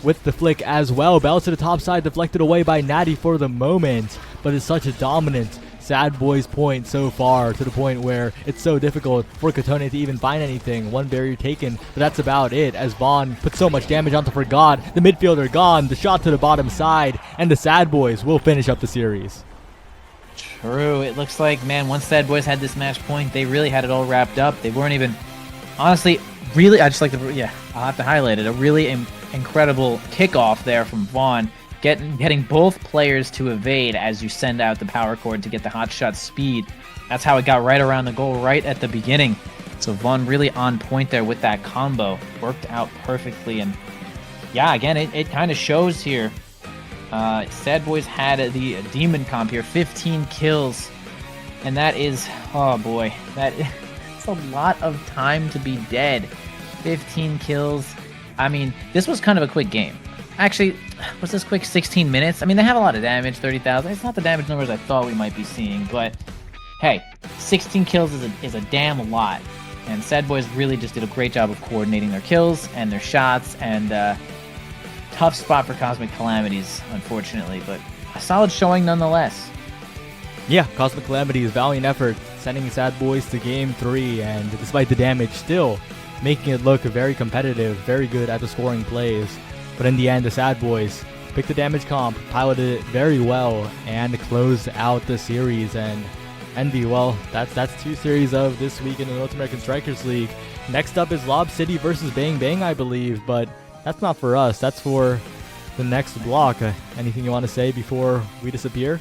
with the flick as well. B.O.I.S to the top side, deflected away by Nattty for the moment, but it's such a dominant S.A.D.B.O.I.S point so far, to the point where it's so difficult for Kotone to even find anything. One barrier taken, but that's about it, as Vaughn puts so much damage onto Forgot. The midfielder gone, the shot to the bottom side, and the S.A.D.B.O.I.S will finish up the series. True. It looks like, man, once S.A.D.B.O.I.S had this match point, they really had it all wrapped up. They weren't even, honestly, really, I just like to, yeah, I'll have to highlight it. A really incredible kickoff there from Vaughn. Getting both players to evade as you send out the power chord to get the hot shot speed. That's how it got right around the goal right at the beginning. So Vaughn really on point there with that combo. Worked out perfectly. And yeah, again, it kind of shows here. S.A.D.B.O.I.S had the demon comp here. 15 kills. And that is, oh boy, it's a lot of time to be dead. 15 kills. I mean, this was kind of a quick game. Actually, was this quick? 16 minutes? I mean, they have a lot of damage, 30,000. It's not the damage numbers I thought we might be seeing, but hey, 16 kills is a damn lot. And S.A.D.B.O.I.S really just did a great job of coordinating their kills and their shots, and tough spot for Cosmic Calamities, unfortunately, but a solid showing nonetheless. Yeah, Cosmic Calamities, valiant effort, sending S.A.D.B.O.I.S to Game 3, and despite the damage, still making it look very competitive, very good at the scoring plays. But in the end, the S.A.D.B.O.I.S picked the damage comp, piloted it very well, and closed out the series. And Envy, well, that's 2 series of this week in the North American Strikers League. Next up is Lob City versus Bang Bang, I believe, but that's not for us. That's for the next block. Anything you want to say before we disappear?